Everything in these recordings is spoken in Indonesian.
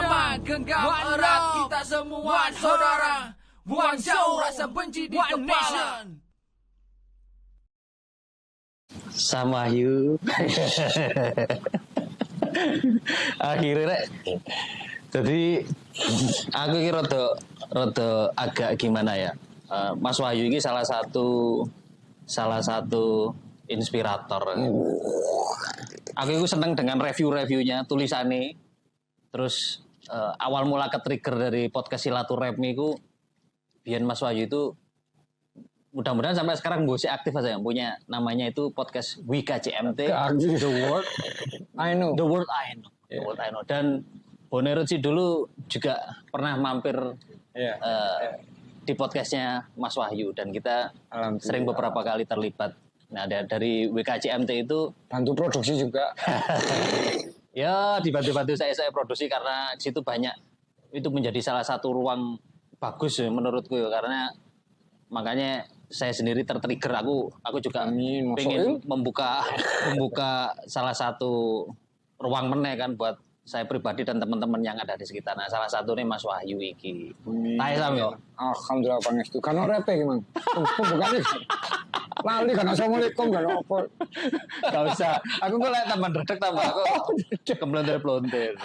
Sama genggam erat kita semua saudara. Buang jauh rasa benci di kepala. Sama Yu. Akhirnya rek. Jadi aku iki rada agak gimana ya. Mas Wahyu ini salah satu inspirator. Aku itu seneng dengan review-reviewnya, tulisannya. Terus awal mula ke-trigger dari podcast Silaturahmi itu biyen Mas Wahyu itu mudah-mudahan sampai sekarang masih aktif aja yang punya namanya itu podcast WKCMT. The World I Know. The World I Know. The World I Know. Dan Bonero sih dulu juga pernah mampir di podcastnya Mas Wahyu dan kita sering beberapa kali terlibat. Nah dari WKCMT itu bantu produksi juga. Ya dibantu-bantu saya produksi karena di situ banyak itu menjadi salah satu ruang bagus menurutku ya karena makanya saya sendiri tertrigger aku juga pengen membuka salah satu ruang meneh kan buat saya pribadi dan teman-teman yang ada di sekitar. Nah, salah satunya Mas Wahyu iki. Tae sam yo. Alhamdulillah pangestu. Kan ora repe iki, Mang. Pembukane. Lali kan assalamualaikum kan apa. Enggak usah. Aku kok lek tambah redeg tambah aku keblonter-blonter.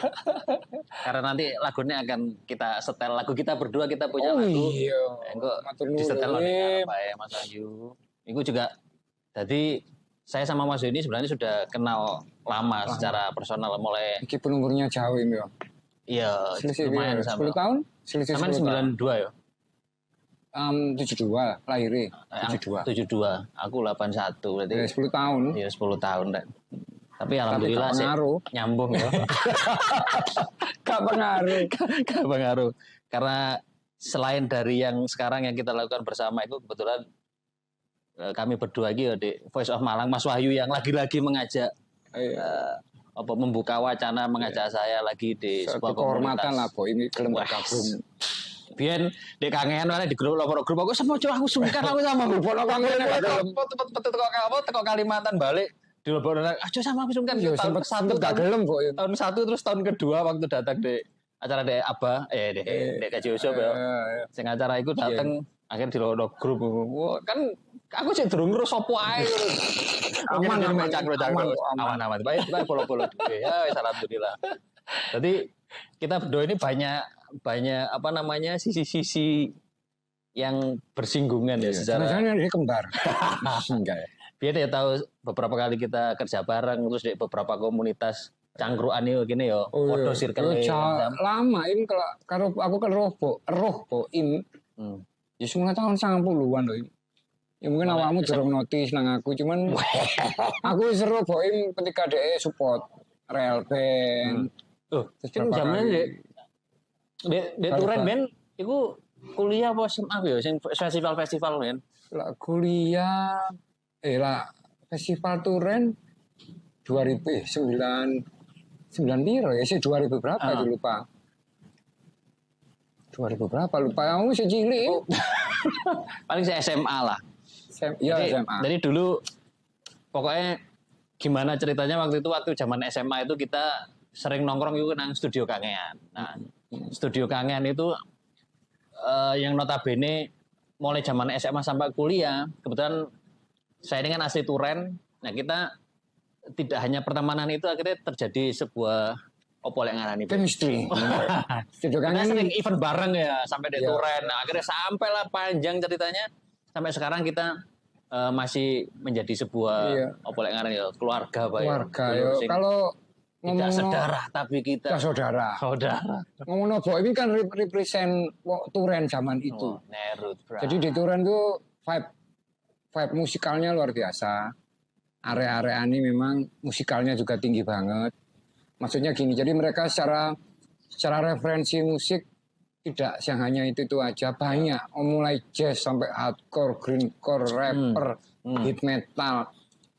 Karena nanti lagunya akan kita setel lagu kita berdua kita punya lagu. Iya. Engko disetel oleh apa ya Mas Wahyu. Itu juga jadi saya sama Mas ini sebenarnya sudah kenal lama secara personal mulai. Iki penumurnya jauh ini ya. Iya, lumayan sama. 10 tahun? Selisih 10 tahun. 92 ya. 72 lahir 72. Aku 81 berarti. Ya, 10 tahun. Iya, 10 tahun Rek. Tapi alhamdulillah sih nyambung ya. Gak pengaruh. Gak pengaruh. Karena selain dari yang sekarang yang kita lakukan bersama itu kebetulan kami berdua lagi di Voice of Malang Mas Wahyu yang lagi-lagi mengajak membuka wacana mengajak saya lagi di sebuah kehormatan komunitas. lah kok ini gelem bergabung. Biyen di kangen di grup aku sama aku sungkan aku sama Bono kangen teko Kalimantan balik di Lombok aja sama aku sungkan tahun satu gak gelem kok. Tahun 1 terus tahun kedua waktu datang di acara di Abah di Kaji Usop ya. Sing acara iku datang akhirnya di grup kan aku sih durung ngurus opo ae. Aman baik polo-polo ya alhamdulillah. Jadi kita berdua ini banyak apa namanya sisi-sisi yang bersinggungan ya secara. Jangan ini kembar. Enggak ya. Biar dia tahu beberapa kali kita kerja bareng terus di beberapa komunitas cangkruan ini gini ya. Foto circle lama ini kalau aku kan roh im. Ya semua tahun 90-an loh. Ya mungkin awakmu durung notice nang aku cuman aku seru boim ketika DE support real band. Kan zamannya di Turen Ben iku kuliah apa SMA ya sing festival men. Lah kuliah festival Turen 2009 piro ya sih 2000 berapa itu lupa. 2000 berapa lupa kamu masih cilik. Paling saya SMA lah. SMA. Jadi dulu pokoknya gimana ceritanya waktu zaman SMA itu kita sering nongkrong itu nang studio Kangean. Nah, studio Kangean itu yang notabene mulai zaman SMA sampai kuliah, kebetulan saya ini kan asli Turen. Nah, kita tidak hanya pertemanan itu akhirnya terjadi sebuah opolek ngarani chemistry. Studio Kangean sering event bareng ya sampai di Turen. Nah, akhirnya sampailah panjang ceritanya sampai sekarang kita masih menjadi sebuah opolek ngarani ya keluarga Pak. Keluarga ya. Kalau tidak sedarah tapi kita saudara. Ngomong Bo ini kan represent Turen zaman itu. Nerut, jadi di Turen tuh vibe musikalnya luar biasa. Area-area ini memang musikalnya juga tinggi banget. Maksudnya gini, jadi mereka secara referensi musik tidak yang hanya itu aja, banyak. Mulai jazz sampai hardcore, greencore, rapper, hit metal.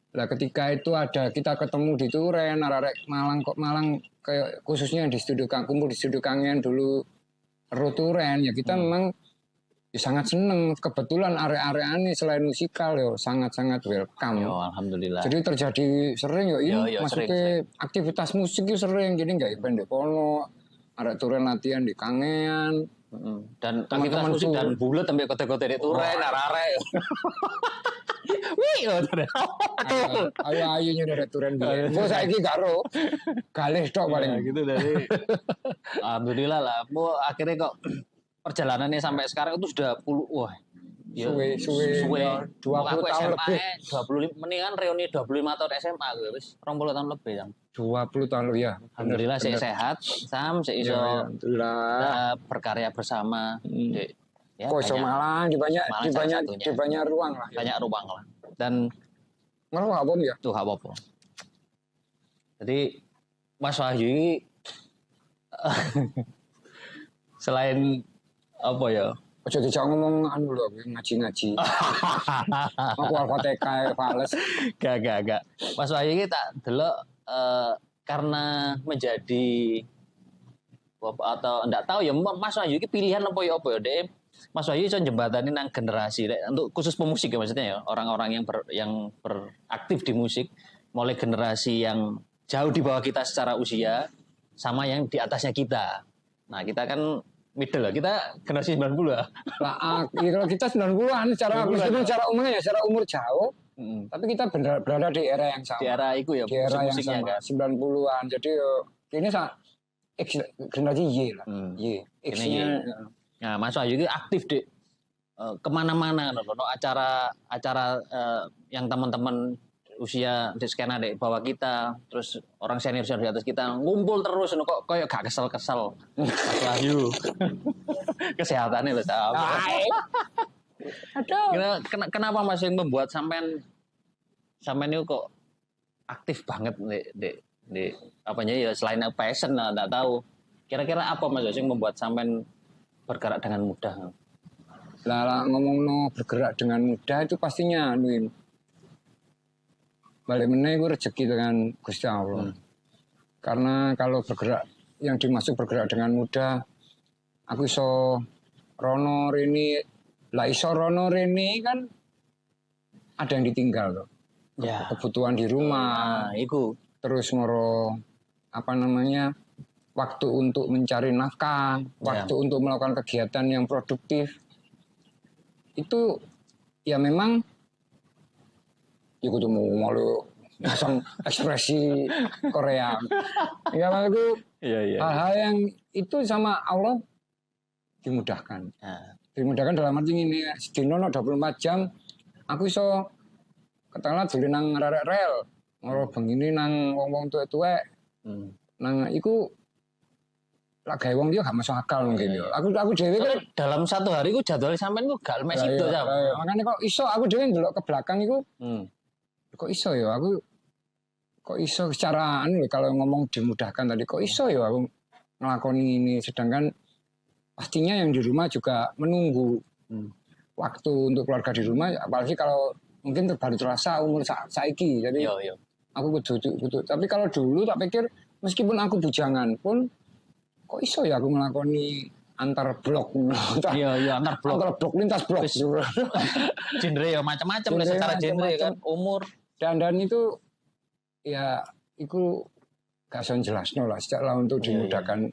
Nah ketika itu kita ketemu di Turen, arek Malang kayak khususnya di studio kumpul di studio Kangen dulu Turen ya kita memang sangat seneng kebetulan area-area ini selain musikal sangat-sangat welcome. Yo alhamdulillah. Jadi terjadi sering maksudnya sering. Aktivitas musik itu sering jadi nggak event di kono arek turen latihan di Kangean. Dan Teman-teman aktivitas musik tuh. dan bulet sampai kote-kote di turen arek-arek. Wih, Ayo nyudah turen biyen. Mbok saiki karo galih tok paling. Ya, gitu dari alhamdulillah lah. Bu akhirnya kok perjalanannya sampai sekarang itu sudah wah. Ya, Suwe. Ya, 20 aku tahun SMA lebih. 25 mendingan reuni 25 tahun SMA gue wis 20 tahun lebih yang. 20 tahun lebih ya. Alhamdulillah saya sehat, Sam saya iso Alhamdulillah. berkarya bersama. Ya, Kok iso malah di banyak Malang di banyak ruang lah. banyak ruang lah. Dan Malah apa ya? tuh gak apa-apa. Jadi Mas Wahyu ini selain apa ya? Ojo dijak ngomong anu lho, ngaji-ngaji. Aku Al-Fatihah fales. Gak. Mas Wahyu ini tak delok karena menjadi atau enggak tahu ya Mas Wahyu ini pilihan apa ya deh. Mas Wahyu itu jembatanin nang generasi untuk khusus pemusik ya maksudnya ya orang-orang yang beraktif di musik mulai generasi yang jauh di bawah kita secara usia sama yang di atasnya kita. Nah kita kan middle lah, kita generasi 90 lah. Lah, kalau kita 90-an meskipun secara umumnya ya secara umur jauh, tapi kita berada di era yang sama. Di era itu ya, di era yang musiknya sama, kan. 90-an. Jadi ini generasi Y lah. Y. X-nya. Nah, Mas Wahyu itu aktif di kemana-mana, no acara yang teman-teman usia di skena di bawah kita, terus orang senior di atas kita ngumpul terus, no, kok kayak gak kesel-kesel. Mas Wahyu, kesehatannya loh, kenapa Mas yang membuat sampean itu kok aktif banget di apanya ya selain passion lah, nggak tahu. Kira-kira apa Mas yang membuat sampean bergerak dengan mudah? Lah ngomong bergerak dengan mudah itu pastinya anuin. Balik meneh itu rezeki dengan Gusti Allah. Karena kalau bergerak yang dimaksud bergerak dengan mudah, aku iso rono rene, lah iso rono rene kan ada yang ditinggal loh. Ya. Kebutuhan di rumah, itu terus ngoro waktu untuk mencari nafkah, waktu untuk melakukan kegiatan yang produktif. Itu ya memang ya kudu mau langsung ekspresi Korea. Ya maksudku hal-hal yang itu sama Allah dimudahkan. Dimudahkan dalam arti ini sedino 24 jam aku iso katakanlah dulu nang rarek rel, ngoro begini nang wong-wong tuwek-tuwek. Nang iku lagi wong dia gak masuk akal mungkin ya. Aku dhewe kan dalam satu hari ku jadwal sampean ku gak mek sido ya. Makane kok iso aku dhewe ndelok ke belakang iku. Kok iso ya aku kok iso secara kalau ngomong dimudahkan tadi kok iso ya aku ngelakoni ini, sedangkan pastinya yang di rumah juga menunggu waktu untuk keluarga di rumah, apalagi kalau mungkin baru terasa umur saiki. Jadi aku kudu. Tapi kalau dulu tak pikir meskipun aku bujangan pun kok iso ya aku ngelakoni antar blok. Iya, antar blok. Antar blok lintas blok. Genre ya macam-macam lah secara genre kan, umur dan itu ya itu gak usah jelasno lah secara untuk dimudahkan.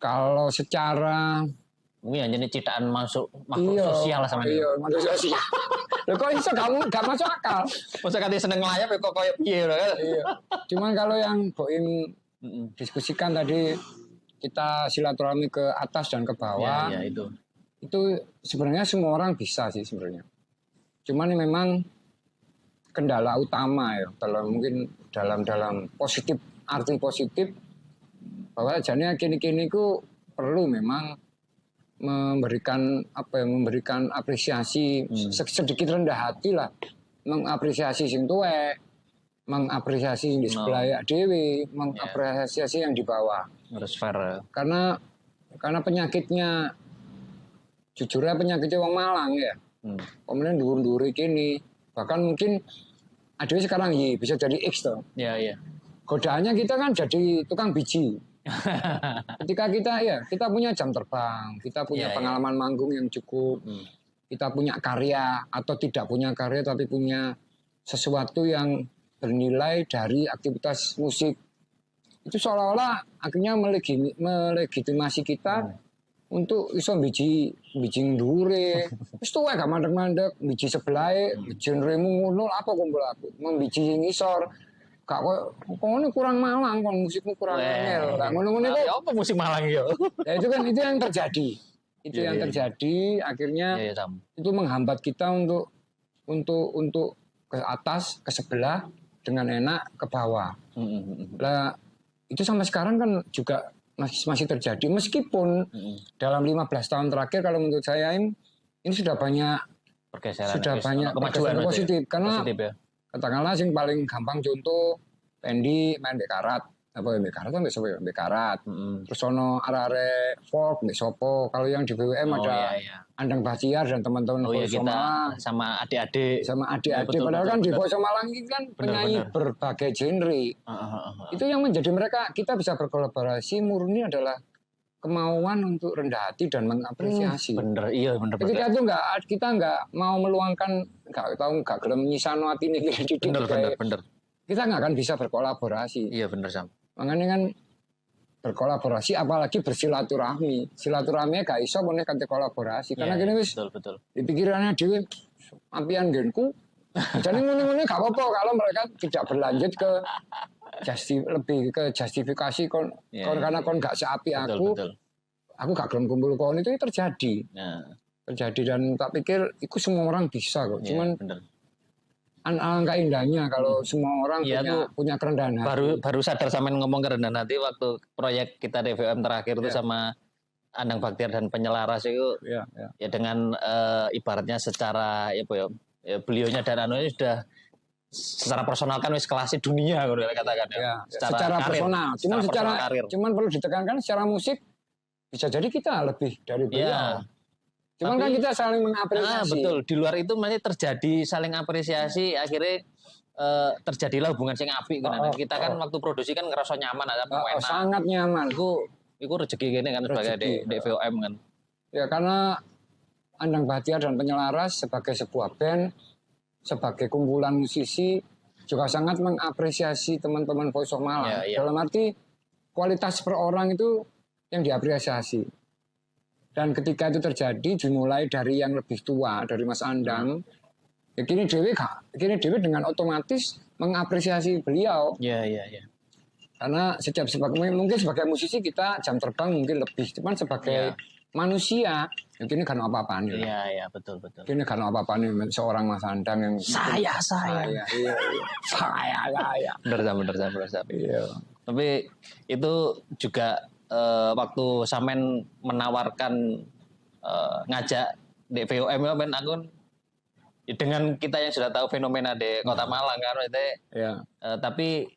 Kalau secara mungkin hanya ciptaan makhluk sosial lah sama dia. Iya, makhluk sosial. Lho kok iso gak masuk akal. Masa katanya seneng ngelayap ya kok kayak piye lho kan. Iya. Cuman kalau yang Boim diskusikan tadi kita silaturahmi ke atas dan ke bawah. Ya, itu. Itu sebenarnya semua orang bisa sih sebenarnya. Cuman memang kendala utama ya mungkin dalam positif, arti positif bahwa jadinya kini-kini ku perlu memang memberikan apresiasi sedikit rendah hati lah, mengapresiasi sing tuwek, mengapresiasi di sebelah dewi, mengapresiasi yang di bawah. Harus fair. Karena penyakitnya jujurnya penyakitnya wong Malang ya. Kemudian dur-dur kini bahkan mungkin ada sekarang bisa jadi X toh. Iya. Godaannya kita kan jadi tukang biji. Ketika kita punya jam terbang, kita punya pengalaman manggung yang cukup, kita punya karya atau tidak punya karya tapi punya sesuatu yang bernilai dari aktivitas musik. itu seolah-olah akhirnya melegitimasi kita untuk iso biji ndure. Wis tuwek gak mandek-mandek, biji sebelah genremu ngono apa kumpul aku. Membiji sing ngisor. Gak kok kurang malang kon musikmu kurang angel. Lah ngono-ngono Ya apa musik Malang yo? ya itu kan itu yang terjadi. Itu yang terjadi akhirnya itu menghambat kita untuk ke atas, ke sebelah dengan enak ke bawah. Lah itu sampai sekarang kan juga masih terjadi meskipun dalam 15 tahun terakhir kalau menurut saya ini sudah banyak pergeseran, banyak kemajuan positif karena positif ya. katakanlah yang paling gampang contoh Pendi main bekarat apa ya bekarat kan besok ya bekarat terus ono arek folk besopo kalau yang di BWM ada Andang Bahtiar dan teman-teman kita Malang sama adik-adik padahal kan di Voice Malang ini kan penyanyi berbagai genre itu yang menjadi mereka kita bisa berkolaborasi murni adalah kemauan untuk rendah hati dan mengapresiasi bener ketika itu kita nggak mau meluangkan nggak gelem nyisano hati ini bener kita nggak akan bisa berkolaborasi. Iya benar Sam. Makanya kan berkolaborasi apalagi bersilaturahmi. Silaturahminya gak iso meneh kate kolaborasi karena gini wis betul. Di pikirannya dhewe ampian genku. Jadi ngene-ngene gak apa-apa kalau mereka tidak berlanjut ke lebih ke justifikasi karena kon gak seapi aku. Betul. Aku gak gelem kumpul kon itu terjadi. Terjadi dan tak pikir itu semua orang bisa kok. Cuman bener. Alangkah indahnya kalau semua orang punya kerendahan hati. Baru sadar sampean ngomong kerendahan hati waktu proyek kita DVM terakhir itu sama Andang Bahtiar dan Penyelaras itu ya dengan ibaratnya secara beliaunya dan anunya sudah secara personal kan wis kelas dunia kalau katakan secara personal. Cuman perlu ditekankan secara musik bisa jadi kita lebih dari beliau. Cuman kan kita saling mengapresiasi. Betul, di luar itu masih terjadi saling apresiasi, akhirnya terjadilah hubungan sing apik kan. Kita kan waktu produksi kan ngerasa nyaman sangat nyaman. Iku rezeki gini kan sebagai DVOM kan. Ya karena Andang Bahtiar dan Penyelaras sebagai sebuah band, sebagai kumpulan musisi juga sangat mengapresiasi teman-teman Voice of Malang. Dalam arti kualitas per orang itu yang diapresiasi. Dan ketika itu terjadi dimulai dari yang lebih tua dari Mas Andang, ya kini Dewi dengan otomatis mengapresiasi beliau. Iya. Karena mungkin sebagai musisi kita jam terbang mungkin lebih, cuman sebagai manusia, ya kini kan apa-apaan. Iya, betul. Kini kan apa-apaan seorang Mas Andang yang saya. Benar. Iya. Tapi itu juga waktu Samen menawarkan ngajak DVOM ben aku dengan kita yang sudah tahu fenomena di Kota Malang kan tapi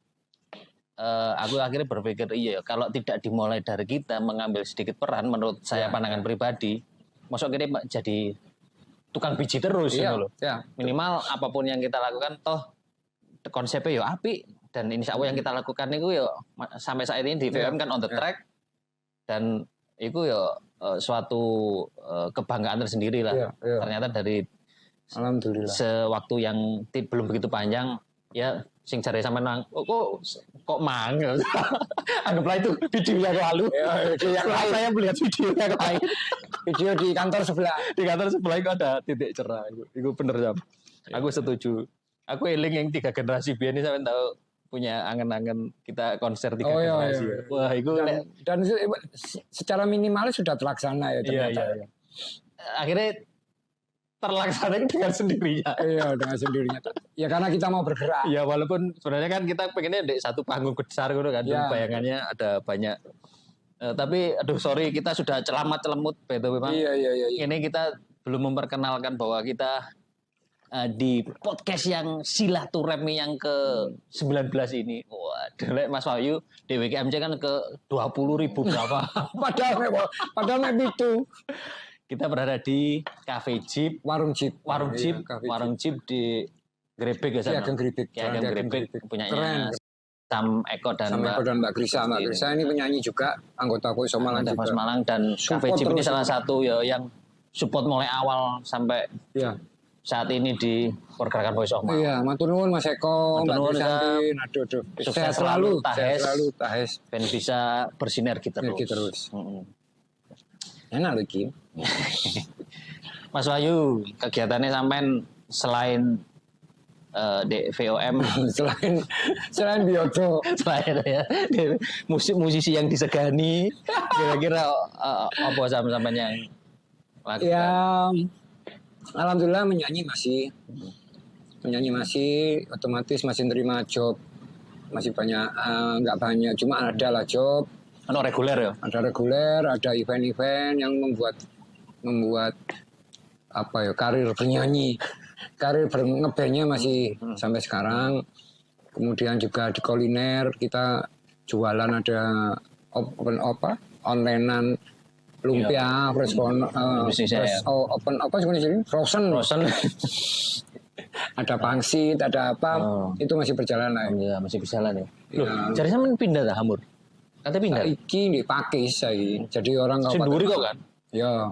aku akhirnya berpikir kalau tidak dimulai dari kita mengambil sedikit peran menurut saya pandangan pribadi masuk kita jadi tukang biji terus loh. Minimal apapun yang kita lakukan toh konsepnya apik dan insya Allah yang kita lakukan itu sampai saat ini di DVOM kan on the track. Dan itu suatu kebanggaan tersendiri lah. Ternyata dari alhamdulillah sewaktu yang belum begitu panjang sing cari sama nang kok mang anggaplah itu video yang lalu saya melihat video yang lain video di kantor sebelah itu ada titik cerah itu bener Jam. Aku setuju aku eling yang 3 generasi biar ini sampai tahu punya angen-angen kita konser 3 generasi. Iya. Wah, itu dan secara minimalis sudah terlaksana ya ternyata. Iya. Akhirnya terlaksana dengan sendirinya. Iya, dengan sendirinya. Ya karena kita mau bergerak. Ya walaupun sebenarnya kan kita pengennya di satu panggung besar gitu kan. Bayangannya ada banyak. Tapi sorry kita sudah celamut memang. Iya. Ini kita belum memperkenalkan bahwa kita di podcast yang silaturahmi yang ke-19 ini. Waduh, Mas Wahyu di WKMC kan ke 20.000 berapa. padahal itu. Kita berada di Cafe Jeep, Warung Jeep di Grebek ya sana. Gang Grebek punyanya Sam Eko dan Mbak Grisa. Mbak Grisa ini penyanyi juga, anggota Voice of Malang juga. Dan Cafe Jeep ini salah satu yang support mulai awal sampai saat ini di pergerakan Voice of Mau. Iya, matur nuwun Mas Eko, Matur Mbak nuwun, Krisantin. Aduh. Sukses Sehat selalu, Tahes. sehat selalu, Tahes. Ben bisa bersinergi terus. Sinergi terus. Enak lagi. Mas Wahyu, kegiatannya sampean selain di VOM, selain Bioto. selain ya musisi yang disegani, kira-kira apa sampean yang lakukan? Ya, alhamdulillah menyanyi masih, otomatis masih nerima job, masih banyak, nggak banyak, cuma ada lah job. Ano reguler ya? Ada reguler, ada event-event yang membuat apa ya, karir bernyanyi, karir ngebandnya masih sampai sekarang. Kemudian juga di kuliner kita jualan, ada onlinean lumpia, fresh open apa sebenarnya frozen. Ada pangsit, ada apa, itu masih berjalan lah. Ya, masih berjalan ya. Loh, Ya. jadi sampean pindah dah Hamur? Katanya pindah. Iki di Pakis saiki. Jadi orang Senduri kok kan? Ya.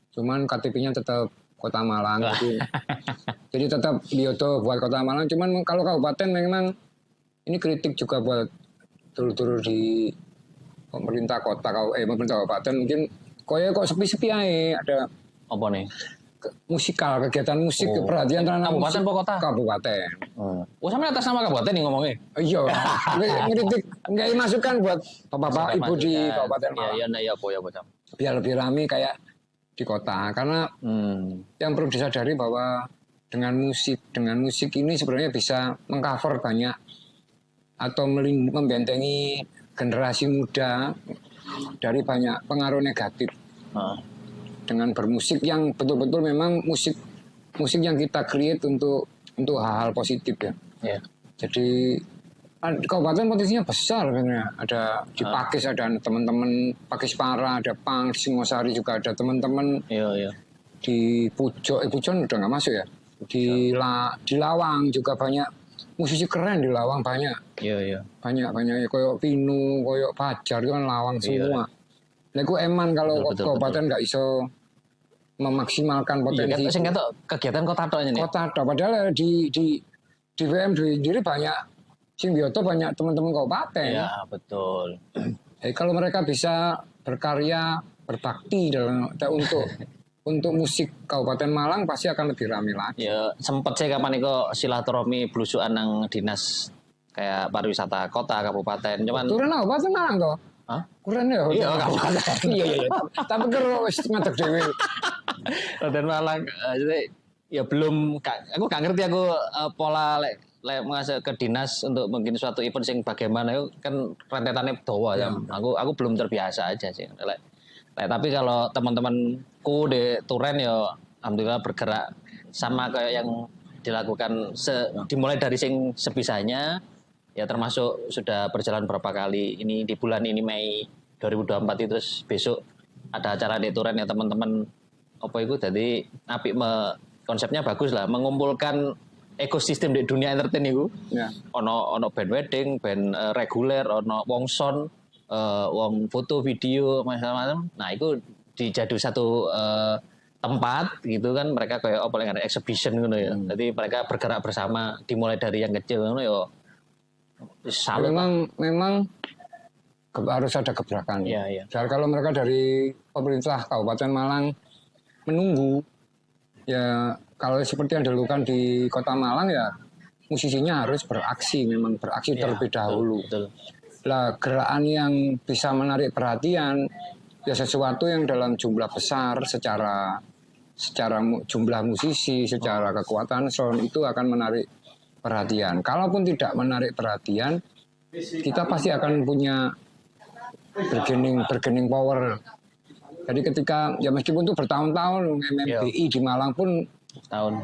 Cuman KTP-nya tetap Kota Malang. Jadi tetap Bioto buat Kota Malang. Cuman kalau kabupaten memang ini kritik juga buat turut-turut di pemerintah kota, pemerintah kabupaten mungkin kok sepi-sepi aja. Ada Apa nih? musikal, kegiatan musik, perhatian terhadap Kabupaten apa kota? Kabupaten. Oh, sampean atas nama kabupaten nih ngomongnya. Iya, ngeritik, nggak masukan buat bapak ibu di Kabupaten Malang. Iya, apa. Biar lebih ramai kayak di kota. Karena yang perlu disadari bahwa dengan musik ini sebenarnya bisa mengcover banyak atau membentengi generasi muda dari banyak pengaruh negatif. Dengan bermusik yang betul-betul memang musik yang kita create untuk hal-hal positif ya. Yeah. Jadi kabupaten potensinya besar sebenarnya. Ada di Pakis ada teman-teman Pakis Para, ada Pang, Singosari juga ada teman-teman. Iya. Di Pujon udah nggak masuk ya. Di Lawang juga banyak musisi keren di Lawang banyak. Iya. Banyak koyok Pinu, koyok Pajar itu kan Lawang semua. Nah, aku eman kalau kabupaten nggak iso memaksimalkan potensi. Iya, kan kegiatan kota tok ini. Kota tok, padahal di VM sendiri banyak Bioto, banyak teman-teman kabupaten. Iya, betul. Jadi kalau mereka bisa berkarya, berbakti untuk musik Kabupaten Malang pasti akan lebih ramai lagi. Ya, sempet saya kapan itu silaturahmi belusukan nang dinas kayak pariwisata kota kabupaten. Cuman turun Kabupaten Malang toh. Hah? Kurang ya? Iya, kabupaten. Iya. Tapi kalau wis ngadeg dhewe. Kabupaten Malang jadi ya belum aku gak ngerti pola lek masuk ke dinas untuk mungkin suatu event sing bagaimana itu kan rentetannya dawa ya. Aku belum terbiasa aja sih. Tapi kalau teman-temanku di Turen ya alhamdulillah bergerak sama kayak yang dilakukan dimulai dari sing sebisanya. Ya termasuk sudah berjalan berapa kali ini di bulan ini Mei 2024 itu terus besok ada acara di Turen ya teman-teman apa itu jadi konsepnya bagus lah mengumpulkan ekosistem di dunia entertain itu ono band wedding, band reguler, ono wong sound, wong foto video macam-macam. Nah itu dijadi satu tempat gitu kan mereka kayak apa yang ada exhibition gitu ya. Jadi mereka bergerak bersama dimulai dari yang kecil gitu ya. Memang harus ada gebrakan. Iya. Dan kalau mereka dari pemerintah Kabupaten Malang menunggu, ya kalau seperti yang dilakukan di Kota Malang ya musisinya harus beraksi, memang beraksi terlebih dahulu. Betul. Lah gerakan yang bisa menarik perhatian ya sesuatu yang dalam jumlah besar secara jumlah musisi, secara kekuatan sound itu akan menarik perhatian. Kalaupun tidak menarik perhatian, kita pasti akan punya bargaining power. Jadi ketika ya meskipun itu bertahun-tahun MMBI di Malang pun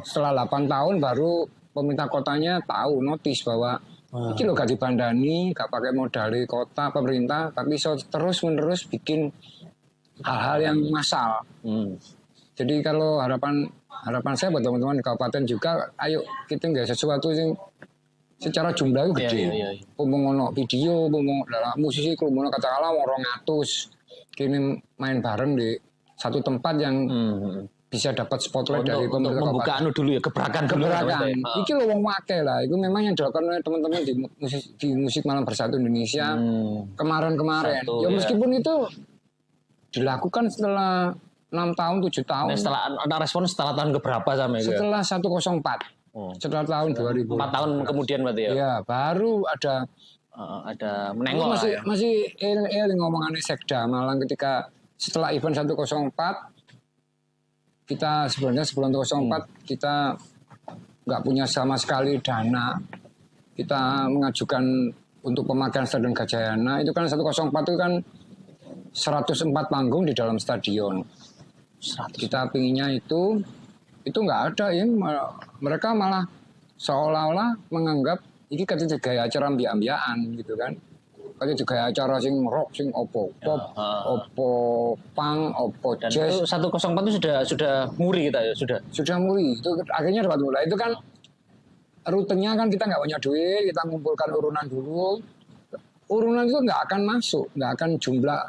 setelah 8 tahun baru pemerintah kotanya tahu notis bahwa ini lo gak dibandani, gak pakai modal di kota pemerintah, tapi terus menerus bikin hal-hal yang massal. Jadi kalau harapan saya buat teman-teman di kabupaten juga, ayo kita nggak sesuatu yang secara jumlah itu gede. Ngomong video, musisi kalau katakanlah orang 200 kini main bareng di satu tempat yang bisa dapat spotlight dari untuk pemerintah membuka kabupaten. anu dulu ya, gebrakan dulu. Gebrakan. Heeh. Iki lho wong akeh lah. Itu memang yang dilakukan oleh teman-teman di musik Malam Bersatu Indonesia kemarin-kemarin. Satu, Ya ya. meskipun itu dilakukan setelah 6 tahun, 7 tahun. Nah, setelah ada respon setelah tahun keberapa sama itu? Setelah 104. Oh. Setelah tahun 2000. 4 tahun kemudian berarti ya? Ya, baru ada Ada Aku menengok lah ya. masih ngomongannya Sekda Malang ketika setelah event 104 kita sebenarnya sebelum 104 kita nggak punya sama sekali dana, kita mengajukan untuk pemakaian Stadion Gajayana itu kan 104 itu kan 104 panggung di dalam stadion. Kita pinginnya itu nggak ada ya, mereka malah seolah-olah menganggap ini katanya gaya acara ambiak-ambiaan gitu kan. Katanya gaya acara sing rock, sing opo pop, opo punk, opo Dan jazz. itu 104 itu sudah muri kita ya, sudah. Sudah mulai. Itu akhirnya dapat mulai. Itu kan rutenya kan kita nggak punya duit, kita ngumpulkan urunan dulu. Urunan itu nggak akan masuk, nggak akan jumlah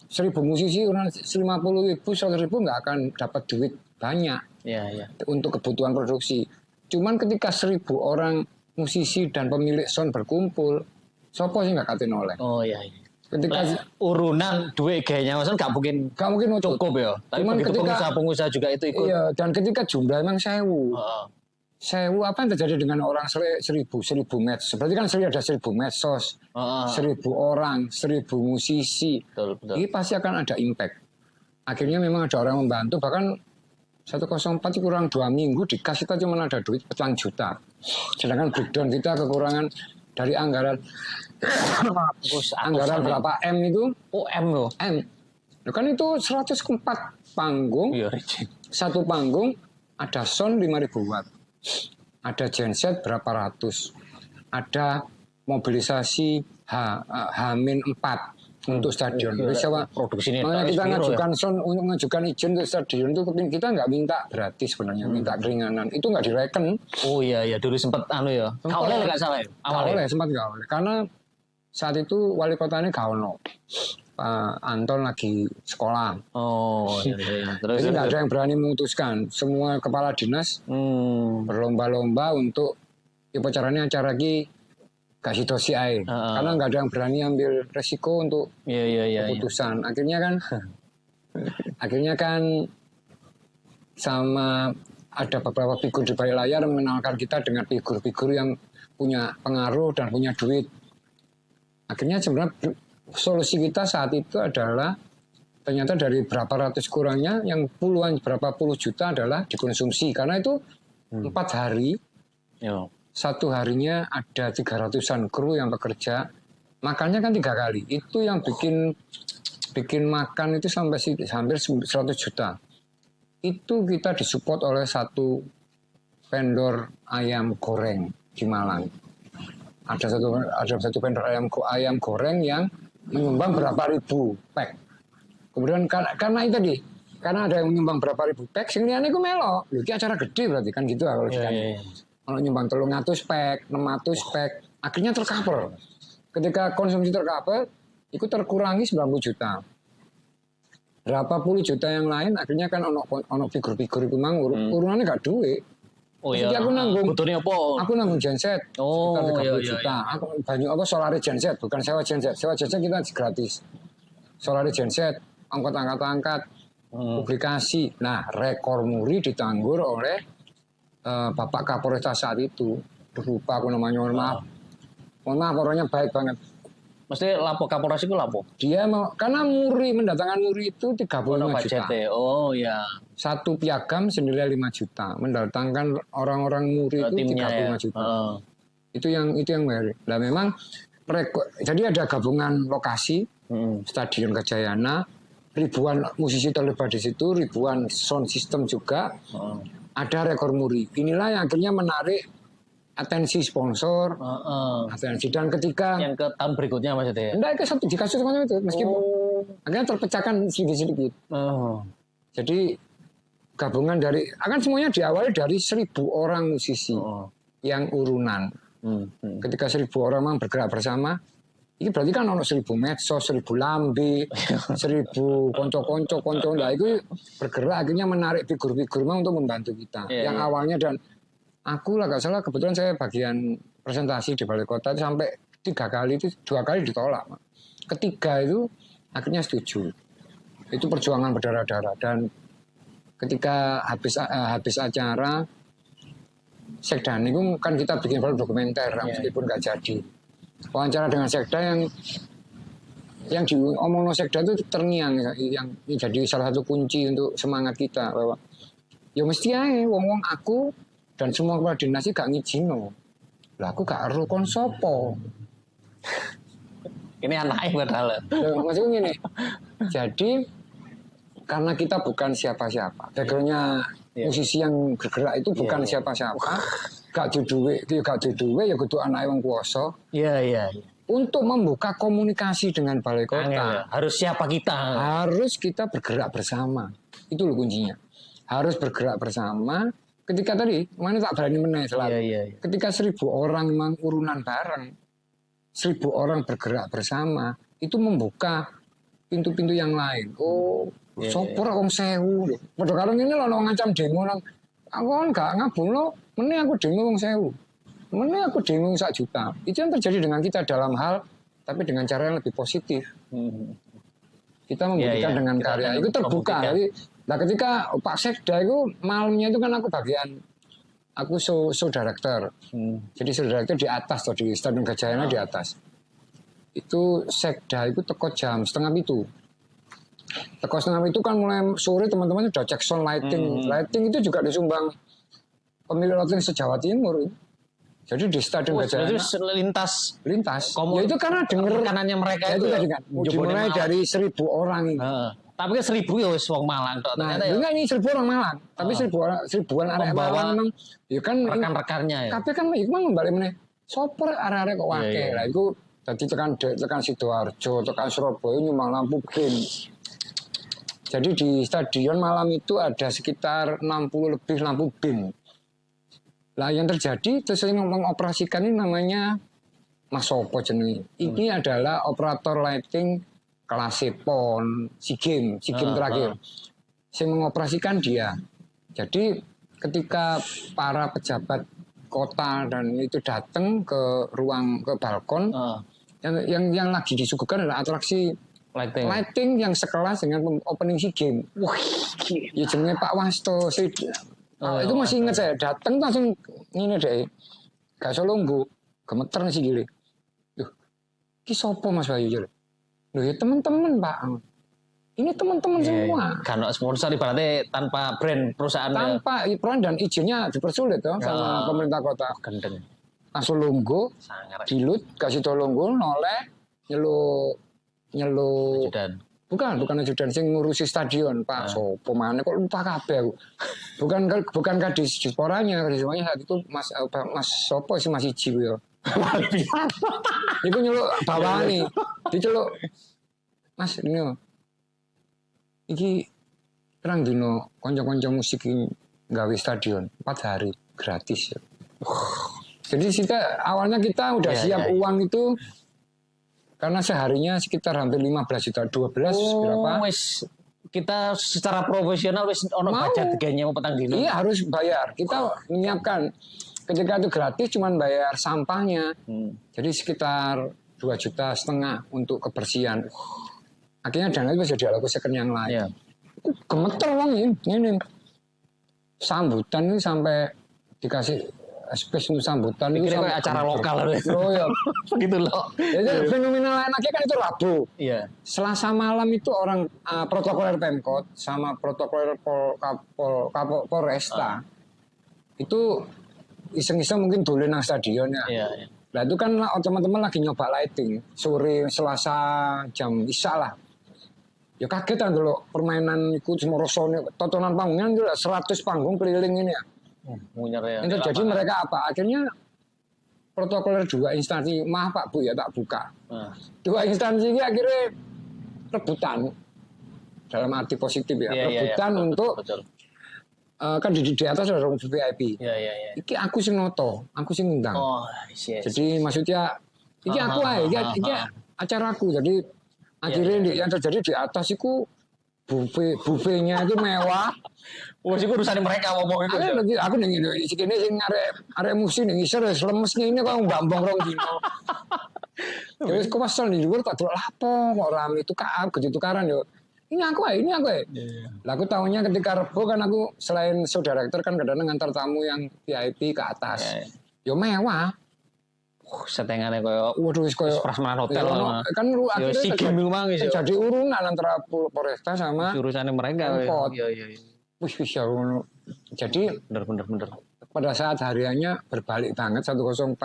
1.000 musisi, urunan 50.000, 100.000 nggak akan dapat duit banyak Iya. untuk kebutuhan produksi. Cuman ketika 1.000 orang musisi dan pemilik sound berkumpul, sopo sih nggak katin oleh. Oh iya. Ketika Urunan duit gayanya maksudnya nggak mungkin nggak mungkin mau cukup ya. Tapi Cuman begitu ketika- pengusaha juga itu ikut. iya, dan ketika jumlah emang 1.000. Heeh. 1.000 apa yang terjadi dengan orang 1.000 medsos? Berarti kan ada 1.000 medsos, Heeh. 1.000 orang, 1.000 musisi. Betul. Ini pasti akan ada impact. Akhirnya memang ada orang membantu, bahkan 104 itu kurang 2 minggu dikasih kita cuma ada duit petang juta. Sedangkan breakdown kita kekurangan dari anggaran anggaran berapa M itu? Oh M loh. M. Loh kan itu 104 panggung, Iya, Ricci. satu panggung ada sound 5.000 watt. Ada genset berapa ratus. Ada mobilisasi H-4 untuk stadion. Bisa, Pak. Produksi ini Makanya kita Spiro ngajukan sound untuk ngajukan izin untuk stadion itu kita nggak minta gratis sebenarnya, minta keringanan. Itu nggak direken. Oh iya dulu sempat anu ya. Kau oleh nggak salah ya? Nggak Awalnya. boleh, sempat nggak boleh. Karena saat itu wali kotanya nggak ono. Pak Anton lagi sekolah. Oh iya. Terus. Jadi nggak ada yang berani memutuskan. Semua kepala dinas berlomba-lomba untuk ya caranya acara lagi kasih dosi air. Karena nggak ada yang berani ambil resiko untuk Iya. keputusan. Akhirnya kan sama ada beberapa figur di balik layar mengenalkan kita dengan figur-figur yang punya pengaruh dan punya duit. Akhirnya sebenarnya solusi kita saat itu adalah ternyata dari berapa ratus kurangnya yang berapa puluh juta adalah dikonsumsi karena itu 4 hari. Yo. Satu harinya ada 300-an kru yang bekerja, makannya kan 3 kali. Itu yang bikin makan itu sampai hampir 100 juta. Itu kita disupport oleh satu vendor ayam goreng di Malang. Ada satu vendor ayam goreng yang menyumbang berapa ribu pack. Kemudian karena itu tadi, karena ada yang menyumbang berapa ribu pack, sing liyane iku melo. Lho iki acara gede berarti kan gitu kalau kita. Kalau nyumbang 300 pack, 600 pack, akhirnya tercover. Ketika konsumsi tercover, itu terkurangi 90 juta. Berapa puluh juta yang lain, akhirnya kan ono figur-figur itu mang urunannya gak duit. Oh Jadi iya. aku nanggung. Butuhnya apa? Aku nanggung genset Oh, sekitar 30 iya. juta. Aku banyak apa solari genset, bukan sewa genset. Sewa genset kita gratis. Solari genset, angkat, publikasi. Nah, rekor muri ditanggur oleh Bapak Kapolres saat itu. Lupa aku namanya, mohon maaf. Mohon maaf, orangnya baik banget. Mesti lapo Kapolres itu lapo. Dia mau karena mendatangkan muri itu 35 juta. Oh iya. Satu piagam senilai 5 juta. Mendatangkan orang-orang muri itu 35 juta. Itu yang bayar. Nah memang jadi ada gabungan lokasi Stadion Gajayana, ribuan musisi terlibat di situ, ribuan sound system juga. Ada rekor muri. Inilah yang akhirnya menarik atensi sponsor, atensi dan ketika yang ke tahun berikutnya maksudnya. Enggak, ke satu di kasus semacam itu meskipun akhirnya terpecahkan sedikit-sedikit. Jadi gabungan dari akan semuanya diawali dari 1.000 orang musisi yang urunan. Ketika 1.000 orang memang bergerak bersama, Ini berarti kan ono 1000 medsos, 1000 lambe, 1000 konco lah itu bergerak akhirnya menarik figur-figur untuk membantu kita. Yang awalnya dan aku lah gak salah kebetulan saya bagian presentasi di balai kota itu sampai 3 kali itu 2 kali ditolak. Ketiga itu akhirnya setuju. Itu perjuangan berdarah-darah dan ketika habis acara Sekda itu kan kita bikin film dokumenter meskipun nggak jadi. Wawancara dengan Sekda yang diomongin Sekda itu terngiang yang jadi salah satu kunci untuk semangat kita bahwa ya mesti aja wong aku dan semua kepala dinas gak ngijino. Lah aku gak ero kon sopo. Ini anaknya padahal. Maksudnya gini. Jadi karena kita bukan siapa-siapa. Backgroundnya musisi yang bergerak itu bukan siapa-siapa. Gak duwe ya kudu anake wong kuwasa. Iya. Untuk membuka komunikasi dengan balai kota. Harus siapa kita? Harus kita bergerak bersama. Itu loh kuncinya. Harus bergerak bersama. Ketika tadi, mana tak berani menang selalu. Iya. Ketika 1000 orang memang urunan bareng. 1000 orang bergerak bersama. Itu membuka pintu-pintu yang lain. Sopor wong 1000. Padha karo ngene lho ngancam demo nang aku kan gak ngabulno, meneh aku demo wong 1000. Meneh aku demo 1 juta. Itu yang terjadi dengan kita dalam hal tapi dengan cara yang lebih positif. Kita membuktikan dengan karya. Itu terbuka. Jadi, nah ketika Pak Sekda itu malamnya itu kan aku show director. Jadi show director di atas tuh di Stadion Gajayana di atas. Itu Sekda itu teko jam 6:30. Teko 6:30 itu kan mulai sore teman-teman sudah cek sound lighting. Lighting itu juga disumbang pemilik lighting se-Jawa Timur. Jadi di Stadion Gajayana. Jadi lintas. Ya itu karena denger kanannya mereka ya itu tadi kan. Dimulai dari 1000 orang ini. Tapi kan 1000 ya wis wong Malang tok. Nah, enggak ini 1000 orang Malang. Tapi 1000-an arek Malang memang ya kan rekan-rekannya ya. Tapi kan iku mang balik meneh. Soper arek-arek kok akeh. Lah iku dadi tekan Sidoarjo, tekan Surabaya nyumbang lampu bikin. Jadi di stadion malam itu ada sekitar 60 lebih lampu BIM. Lah yang terjadi terus yang mengoperasikan ini namanya Mas Sopo jenenge. Ini adalah operator lighting kelas PON, SEA Games terakhir. Saya mengoperasikan dia. Jadi ketika para pejabat kota dan itu datang ke balkon, yang lagi disuguhkan adalah atraksi lighting yang sekelas dengan opening SEA Games. Wah, ya jenenge Pak Wasto. Itu masih ingat saya, datang langsung ini deh. Gak solonggo, gemeter sih gile. Duh, ki sopo Mas Bayu jare? Loh ya teman-teman Pak. Ini teman-teman semua. Kan sponsor ibaratnya tanpa brand perusahaan. Tanpa brand dan izinnya dipersulit sama pemerintah kota. Gendeng. Langsung longgo, dilut, kasih tolonggo, noleh, nyelu. Ajudan. Bukan ajudan sing ngurusi stadion Pak. Sopo mana kok lupa kabeh aku. Bukan kadis disporanya saat itu Mas Sopo sih masih jiw ya. Iku nyeluk bawahane. Diceluk. Mas ini iki terang dino konco-konco musik gawe stadion 4 hari gratis ya. Jadi awalnya kita udah siap uang itu karena seharinya sekitar hampir 15 juta, 12 berapa? Wis kita secara profesional wis ono budget genya mau petang dino. Iya harus bayar. Kita menyiapkan ketika itu gratis cuman bayar sampahnya. Jadi sekitar 2,5 juta untuk kebersihan. Akhirnya dana itu bisa dialokasikan yang lain. Gemeter wong ini. Sambutan itu sampai dikasih space untuk sambutan itu sampai acara lokal loh. Oh ya, gitu loh. Jadi fenomena enaknya kan itu Rabu. Iya. Selasa malam itu orang protokoler Pemkot sama protokoler Polresta itu iseng-iseng mungkin dolen nang stadion ya. Iya. Nah itu kan teman-teman lagi nyoba lighting sore Selasa jam Isya lah. Ya kaget kan dulu permainan itu semua rosone tontonan panggungan itu 100 panggung keliling ini ya. Yang terjadi mereka apa? Akhirnya protokoler 2 instansi, maaf Pak Bu ya tak buka. 2 instansi ini akhirnya rebutan dalam arti positif ya, rebutan untuk kan di atas ada ruang VIP. Iki aku sing noto, aku sing ngundang. Jadi maksudnya iki aku aja, iki acaraku. Jadi akhirnya yang terjadi di atas itu buffetnya itu mewah. Wes iku urusane mereka ngomong itu. Aku ning ngene iki sing arek musik ning isor lemes ngene kok mbambong rong dino. Terus kok pasal di luar tak delok lapo kok rame itu gede tukaran yo. Ini aku ya. Lah aku tahunya ketika Rebo kan aku selain show director kan kadang ngantar tamu yang VIP ke atas. Yo mewah. Setengahnya koyo Waduh wis koyo prasmanan hotel ya, kan lu akhirnya jadi urunan antara Polresta sama urusane mereka. Iya. Wih ya ngono. Jadi bener. pada saat hariannya berbalik banget 104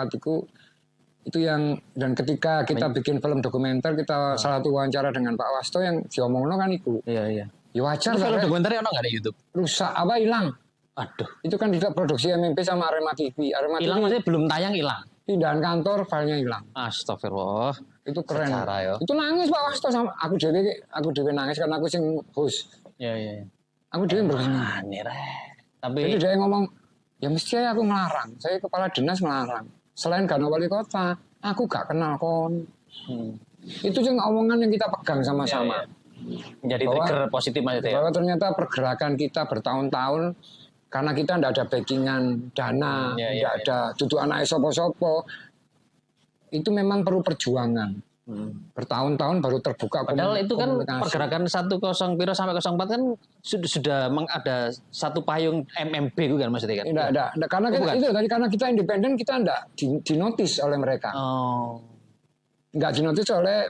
itu yang dan ketika kita bikin film dokumenter kita salah satu wawancara dengan Pak Wasto yang diomongno kan itu. Iya. Ya wajar film dokumenternya ono enggak di YouTube? Rusak apa hilang? Aduh. Itu kan tidak produksi MMP sama Arema TV. Hilang maksudnya belum tayang hilang. Pindahan kantor filenya hilang. Astagfirullah. Itu keren. Secara, ya. Itu nangis Pak Wasto sama aku dhewe nangis karena aku sing host. Iya. Aku dhewe berani. Tapi jadi dia ngomong, ya mesti aku melarang. Saya kepala dinas melarang. Selain Gano Wali Kota, aku gak kenal kon. Itu yang omongan yang kita pegang sama-sama. Jadi trigger positif aja ya. Bahwa ternyata pergerakan kita bertahun-tahun karena kita tidak ada backingan dana, tidak ada duduk anak sopo-sopo, itu memang perlu perjuangan. Bertahun-tahun baru terbuka. Padahal itu kan pergerakan 10 piro sampai 04 kan sudah ada satu payung MMB itu kan maksudnya kan? Tidak. Karena karena kita independen kita tidak dinotis oleh mereka. Nggak dinotis oleh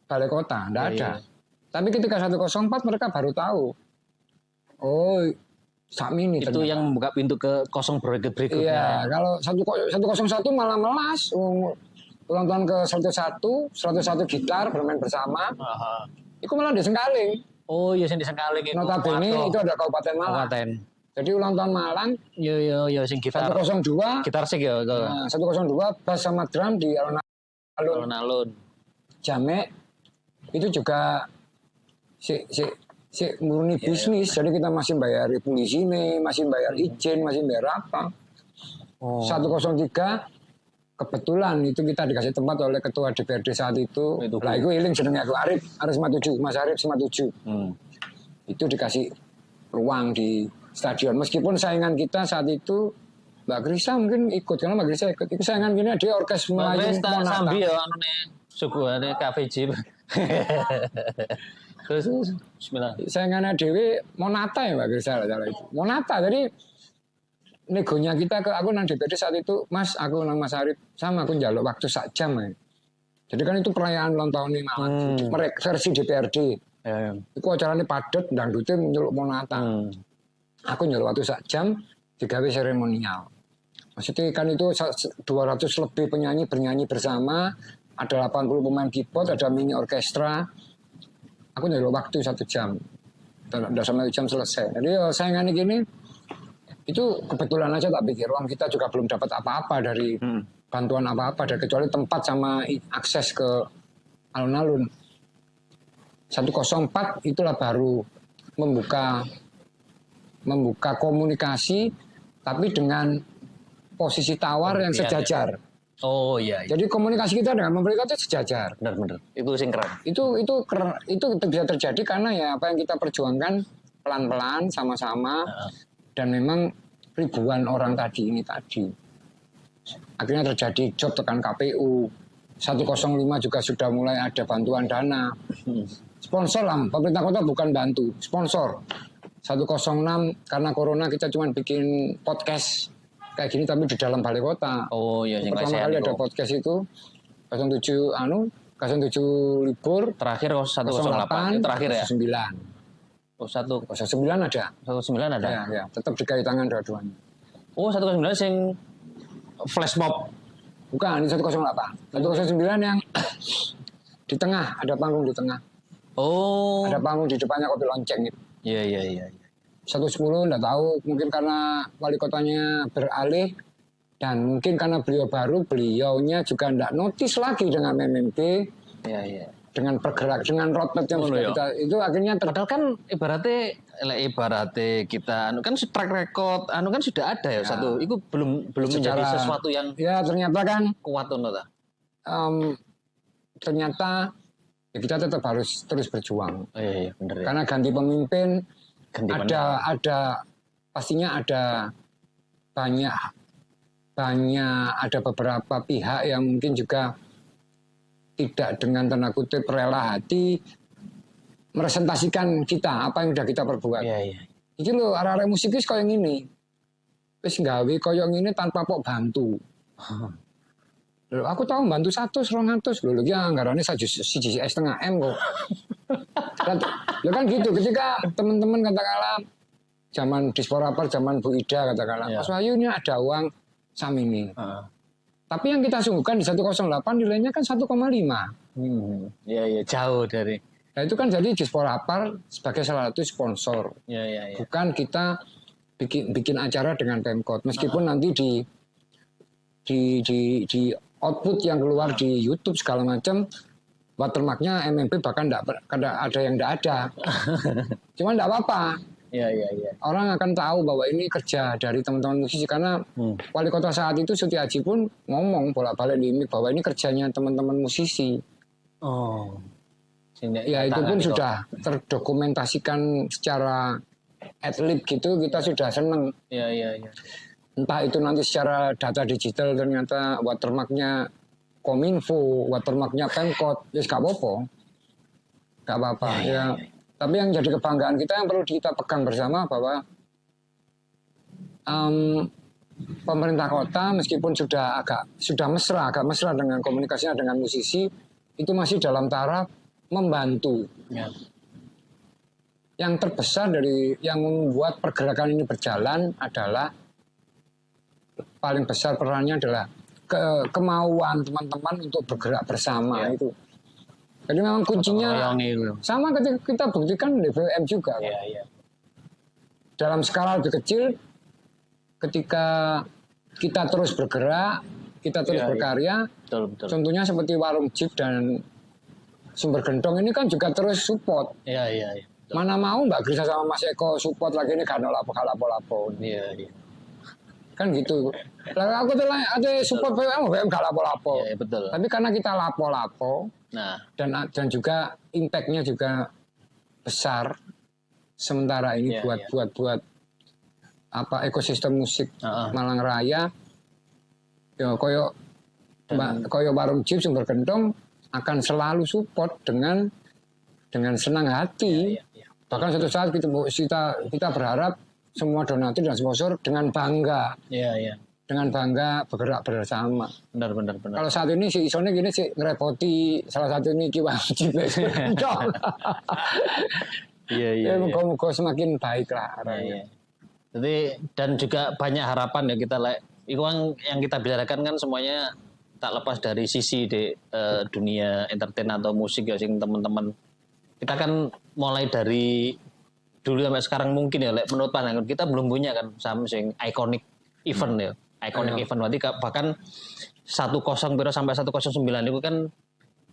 balai kota, tidak ada. Tapi ketika 104 mereka baru tahu. Oh, Sakmini itu ternyata yang membuka pintu ke kosong berikutnya. Iya, kalau 101 malah melas. Ulang tahun ke 101 gitar bermain bersama. Itu malah disengkaling. Oh iya, disengkaling itu. Notabene itu ada Kabupaten Malang. Jadi ulang tahun Malang. Iya, sing gitar. 102. Gitar sih ya. Nah, 102 bass sama drum di alun-alun. Jamek itu juga si murni bisnis, jadi kita masih bayar polisi nih, masih bayar izin, masih bayar apa. 103 kebetulan itu kita dikasih tempat oleh ketua DPRD saat itu. Lah itu iling jenenge aku Arif Simatujju, Mas Arif Simatujju. Itu dikasih ruang di stadion. Meskipun saingan kita saat itu Mbak Grisa mungkin ikut, karena Mbak Grisa ikut. Itu saingan gini dia orkes Melayu Monata. Sambi ya anune suguhane KVJ. Terus bismillah. Saingannya Dewi Monata ya Mbak Grisa salah itu. Monata. Jadi negonya kita ke aku nang DPRD saat itu, Mas, aku nang Mas Arif sama aku njaluk waktu sak jam ya. Jadi kan itu perayaan ulang tahun ini Malang. Mereka versi DPRD. Itu acaranya padat dangdutnya nyeluk Monata. Aku nyeluk waktu sak jam digawe seremonial. Maksudnya kan itu 200 lebih penyanyi bernyanyi bersama, ada 80 pemain keyboard, ada mini orkestra. Aku nyeluk waktu 1 jam. Udah sampai jam selesai. Jadi saingannya gini, itu kebetulan aja tak pikir, orang kita juga belum dapat apa-apa dari bantuan apa-apa, dari kecuali tempat sama akses ke alun-alun. 104 itulah baru membuka komunikasi, tapi dengan posisi tawar yang sejajar. Oh iya. Jadi komunikasi kita dengan pemerintah itu sejajar. Benar. Itu sing keren. Itu bisa terjadi karena ya apa yang kita perjuangkan pelan-pelan sama-sama dan memang ribuan orang tadi. Akhirnya terjadi job tekan KPU. 105 juga sudah mulai ada bantuan dana. Sponsor lah, pemerintah kota bukan bantu, sponsor. 106 karena corona kita cuma bikin podcast kayak gini tapi di dalam balai kota. Oh iya, pertama kali ada podcast itu 07 libur. Terakhir 108 terakhir ya. 9. Oh 9 ada. 109 ada. Ya, tetap dikai tangan dua-duanya. Oh 109 sing flash mob. Bukan, ini 108. 109 yang di tengah, ada panggung di tengah. Oh. Ada panggung di depannya kopi lonceng itu. Iya. 110 enggak tahu, mungkin karena wali kotanya beralih dan mungkin karena beliau baru, beliaunya juga enggak notice lagi dengan MMP. Iya. Dengan bergerak, dengan roadmap yang sudah kita itu akhirnya padahal kan ibaratnya kita kan track record kan sudah ada ya satu. Itu belum menjadi sesuatu yang ternyata kan kuat ternyata ya kita tetap harus terus berjuang. Oh, iya, bener ya. Karena ganti pemimpin Ganti ada pastinya ada banyak ada beberapa pihak yang mungkin juga tidak dengan tanda kutip rela hati merepresentasikan kita apa yang sudah kita perbuat. Iya. Iki lho arek-arek musik wis koyo ngene. Wis gawe koyo ngene tanpa kok bantu. Lho aku tahu bantu 100 200 lho iki anggarane 1,5 M kok. Ya kan gitu ketika teman-teman katakanlah zaman Disporapar, zaman Bu Ida katakanlah, Mas Wahyu ini ada uang samini. Tapi yang kita sungguhkan di 108 nilainya kan 1,5. Iya, jauh dari. Nah itu kan jadi Disporapar sebagai salah satu sponsor. Iya. Bukan kita bikin acara dengan Pemkot. Meskipun nanti di output yang keluar di YouTube segala macam, watermarknya MMP bahkan ada yang tidak ada. Cuma tidak apa-apa. Iya. Orang akan tahu bahwa ini kerja dari teman-teman musisi karena wali kota saat itu Sutiaji pun ngomong bolak-balik di mic bahwa ini kerjanya teman-teman musisi. Oh. Ya itu pun sudah terdokumentasikan secara adlib gitu, kita sudah seneng. Iya. Entah itu nanti secara data digital ternyata watermarknya Kominfo, watermarknya Pemkot, ya gak apa-apa. Ya. Tapi yang jadi kebanggaan kita yang perlu kita pegang bersama bahwa pemerintah kota meskipun agak mesra dengan komunikasinya dengan musisi, itu masih dalam taraf membantu. Ya. Yang terbesar dari yang membuat pergerakan ini berjalan adalah paling besar perannya adalah kemauan teman-teman untuk bergerak bersama itu. Jadi memang kuncinya sama ketika kita buktikan di BWM juga. Iya. Dalam skala lebih kecil, ketika kita terus bergerak, kita terus berkarya, betul. contohnya seperti Warung Jeep dan Sumber Gentong ini kan juga terus support. Iya. Mana mau Mbak Grisa sama Mas Eko support lagi ini karena lapo-lapo. Iya. Kan gitu. Lah aku tuh ada support BWM gak lapo-lapo. Iya, betul. Tapi karena kita lapo-lapo, dan juga impact-nya juga besar. Sementara ini buat apa ekosistem musik Malang Raya, ya koyo Warung Jeep Sumber Gentong akan selalu support dengan senang hati. Bahkan suatu saat kita berharap semua donatur dan sponsor dengan bangga. Iya. Dengan bangga bergerak bersama. Benar. Kalau saat ini si Isone gini sih ngerepoti salah satu ini wajib. Iya. Moga-moga semakin baik lah. Iya. Jadi dan juga banyak harapan ya kita yang kita bicarakan kan semuanya tak lepas dari sisi dunia entertain atau musik ya sing teman-teman. Kita kan mulai dari dulu sampai sekarang mungkin ya menurut pandangan kita belum punya kan something iconic event ya. Iconic event berarti bahkan 10 sampai 109 itu kan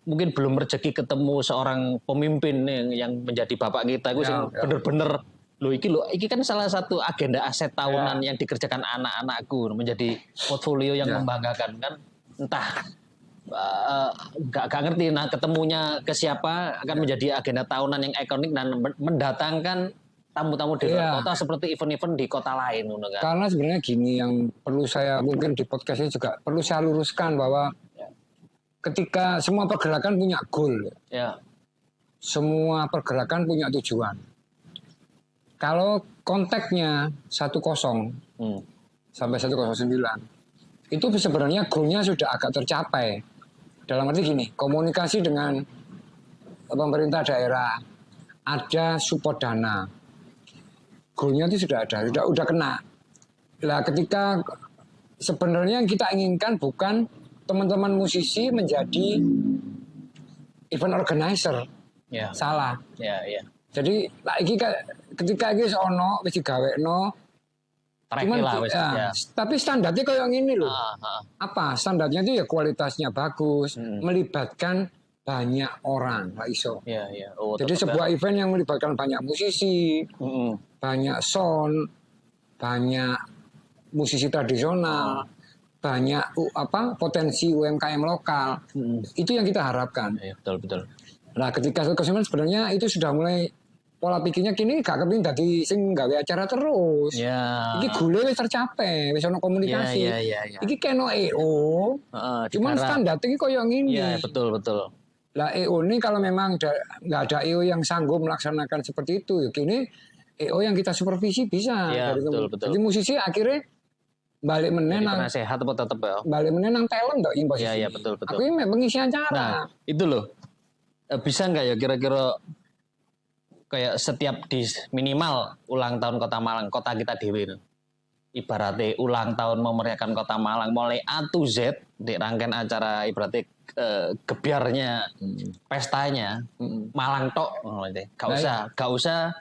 mungkin belum rezeki ketemu seorang pemimpin yang menjadi bapak kita itu bener-bener iki kan salah satu agenda aset tahunan yang dikerjakan anak-anakku menjadi portfolio yang membanggakan kan entah gak ngerti ketemunya ke siapa akan menjadi agenda tahunan yang ikonik dan mendatangkan tamu-tamu di luar kota seperti event-event di kota lain kan? Karena sebenarnya gini yang perlu saya mungkin di podcast ini juga perlu saya luruskan bahwa ketika semua pergerakan punya goal, semua pergerakan punya tujuan. Kalau konteksnya 10 sampai 109 itu sebenarnya goalnya sudah agak tercapai. Dalam arti gini, komunikasi dengan pemerintah daerah, ada support dana. Goalnya itu sudah ada, sudah kena. Nah, ketika sebenarnya yang kita inginkan bukan teman-teman musisi menjadi event organizer, salah. Jadi, ketika ini ono, wis digawekno, tapi standarnya kayak gini loh. Apa standarnya itu ya kualitasnya bagus, melibatkan banyak orang, Pak Iso. Jadi sebuah event yang melibatkan banyak musisi, banyak sound, banyak musisi tradisional, banyak potensi UMKM lokal. Itu yang kita harapkan. Iya, betul. Nah, ketika konsumen sebenarnya itu sudah mulai pola pikirnya kini gak kepingin dadi sing gawe acara terus. Ya. Iki gule wis tercapai, wis ono komunikasi. Iya. Iki kena EO. Cuman standar iki koyo ngene. Iya, betul. Lah EO ini kalau memang nggak ada EO yang sanggup melaksanakan seperti itu, ya kini EO yang kita supervisi bisa. Iya, betul. Jadi musisi akhirnya balik menenang. Sehat apa tetap ya? Balik menenang talent dong imposisi. Iya, betul. Aku ini pengisi acara. Nah, itu loh. Bisa nggak ya kira-kira kayak setiap di minimal ulang tahun Kota Malang, kota kita dewe. Ibaratnya ulang tahun memeriahkan Kota Malang mulai A to Z di rangkaian acara ibaratnya gebiarnya pestanya Malang tok gak usah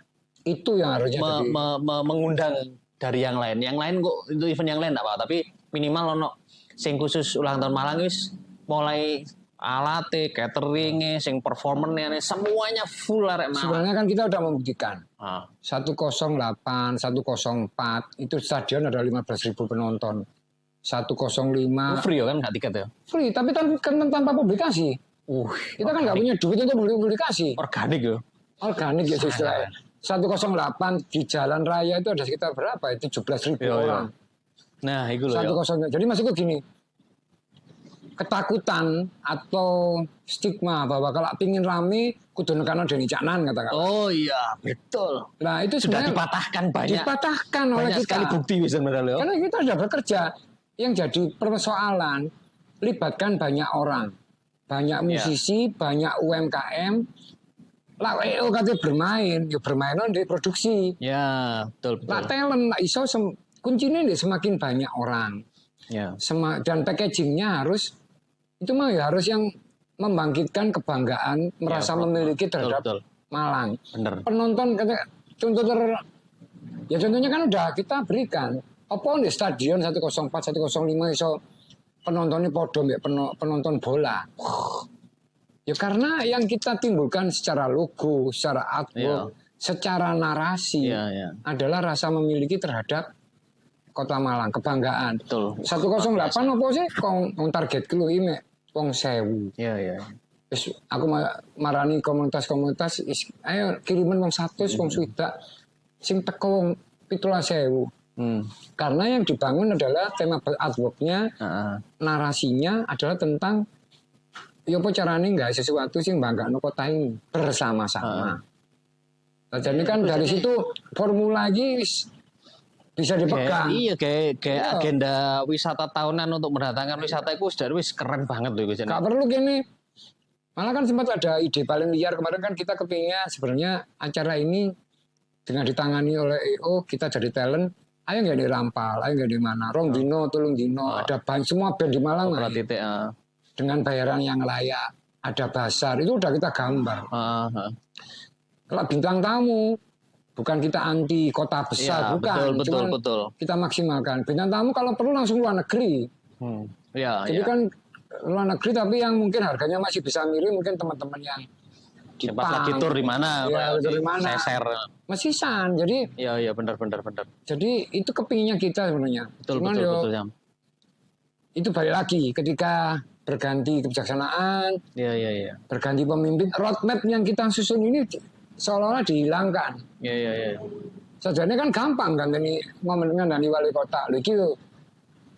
itu yang harusnya mengundang dari yang lain kok itu event yang lain enggak apa tapi minimal ono sing khusus ulang tahun Malang wis mulai alatnya, cateringnya, sing performernya, semuanya full arek Malang. Sebenarnya kan kita udah membuktikan. 108, 104 itu stadion ada 15.000 penonton. 105 free kan nggak tiket ya? Free, tapi kan tanpa publikasi. Kita kan nggak punya duit untuk beli publikasi. Organik ya? Organik ya istilahnya. 108 di jalan raya itu ada sekitar berapa? 17.000 orang. Nah, itu loh. 108. Jadi maksudku gini, ketakutan atau stigma bahwa kalau pingin rame kudu nekano Deni Caknan katakan. Oh iya, betul. Nah, itu sudah dipatahkan banyak. Dipatahkan oleh banyak kita. Sekali bukti sebenarnya. Karena kita sudah bekerja. Yang jadi persoalan libatkan banyak orang. Banyak musisi, banyak UMKM. Lah EO katanya bermain, ya bermain di produksi. Ya, betul. Lah talent, lah iso kuncinya semakin banyak orang. Ya. Dan packagingnya harus itu mah ya harus yang membangkitkan kebanggaan merasa memiliki terhadap Malang. Bener. Penonton contohnya kan udah kita berikan apa di stadion 104 105 iso penontonnya podo mbek penonton bola. Ya karena yang kita timbulkan secara logo, secara artwork, secara narasi adalah rasa memiliki terhadap Kota Malang, kebanggaan. Betul. 108 apa sih kong target kilo ini wong 1000. Iya. Terus aku marani komunitas-komunitas ayo kiriman wong 100 wong swidak sing teko wong 17.000. Karena yang dibangun adalah tema artwork-nya, narasinya adalah tentang ya apa carane enggak sesuatu sing banggakno kota ini bersama-sama. Nah, jadi kan dari situ formula lagi bisa dipegang. Kayak agenda wisata tahunan untuk mendatangkan wisata itu sudah keren banget loh. Gak perlu gini. Malah kan sempat ada ide paling liar kemarin kan kita kepingin sebenarnya acara ini dengan ditangani oleh EO kita jadi talent. Ayo nggak di Rampal, ayo nggak di mana. Rong Dino, Tulung Dino, ada banyak semua band di Malang. Dengan bayaran yang layak, ada basar itu udah kita gambar. Kalau bintang tamu bukan kita anti kota besar, bukan. Betul. Kita maksimalkan. Bintang tamu kalau perlu langsung luar negeri. Jadi kan luar negeri tapi yang mungkin harganya masih bisa miring mungkin teman-teman yang pas lagi tur di mana? Tur di mana? Seser. Masih san. Jadi Iya benar. Jadi itu kepinginnya kita sebenarnya. Betul. Itu balik lagi ketika berganti kebijaksanaan. Iya. Berganti pemimpin, roadmap yang kita susun ini seolah-olah dihilangkan. Iya. Sejadinya kan gampang kan ini ngomongin dari wali kota. Lagi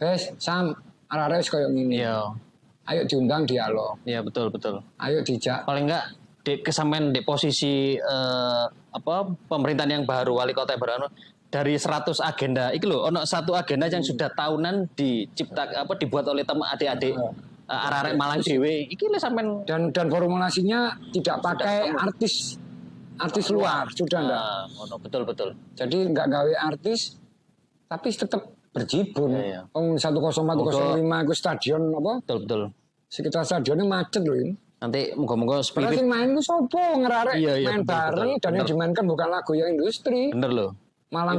guys, Sam, arah-arah kayak gini. Iya. Ayo diundang dialog. Iya betul. Ayo dijak. Paling enggak kesamaan di posisi pemerintahan yang baru, wali kota yang baru dari 100 agenda, iki lho, ono satu agenda yang sudah tahunan dibuat oleh teman adik-adik arek Malang dhewe. Iki lho sampean dan formulasinya tidak pakai artis luar, sudah enggak. Betul. Jadi enggak gawe artis tapi tetap berjibun. Om 104 105 itu stadion apa? Betul. Sekitar stadionnya macet loh ini. Nanti moga-moga spirit. Karena main itu sopo ngerarek main bareng dan yang dimainkan bukan lagu yang industri. Bener loh. Malang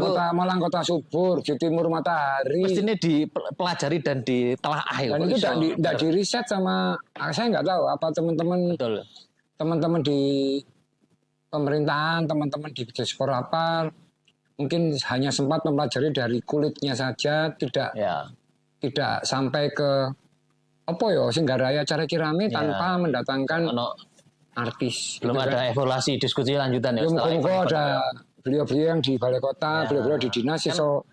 kota subur, di timur matahari. Mestinya dipelajari dan ditelaah. Dan itu tidak di riset sama saya nggak tahu apa teman-teman di pemerintahan, teman-teman di diaspora apa mungkin hanya sempat mempelajari dari kulitnya saja, tidak tidak sampai ke apa ya sing garaya acara kirame tanpa mendatangkan Ono artis. belum gitu ada evaluasi diskusi lanjutan ya Ya setelah muka-muka event. ada beliau-beliau yang di balai kota, beliau-beliau di dinas so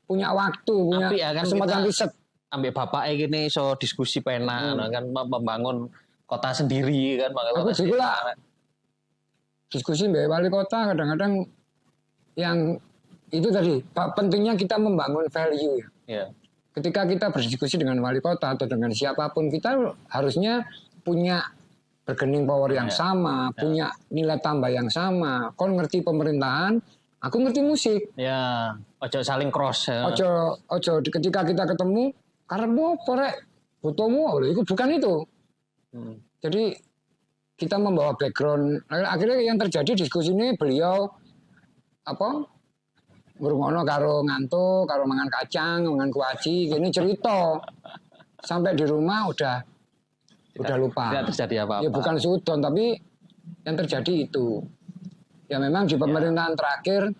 punya waktu, punya Apik ya kan kesempatan kita- riset. Ambek bapaknya gini so diskusi penak kan membangun kota sendiri kan Aku juga lah diskusi mbak wali kota kadang-kadang yang itu tadi pentingnya kita membangun value ya. ya Ketika kita berdiskusi dengan wali kota atau dengan siapapun kita harusnya punya bargaining power yang sama, punya nilai tambah yang sama. Kon ngerti pemerintahan, aku ngerti musik. ya ojo saling cross ya. Ojo ketika kita ketemu karena korek butuhmu, itu bukan itu. Jadi kita membawa background. Akhirnya yang terjadi diskusi ini beliau apa? Ngrungokno karo ngantuk, karo mangan kacang, mangan kuaci, gini cerita. Sampai di rumah udah lupa. Tidak terjadi apa-apa. Ya bukan sudon tapi yang terjadi itu. Ya memang di pemerintahan terakhir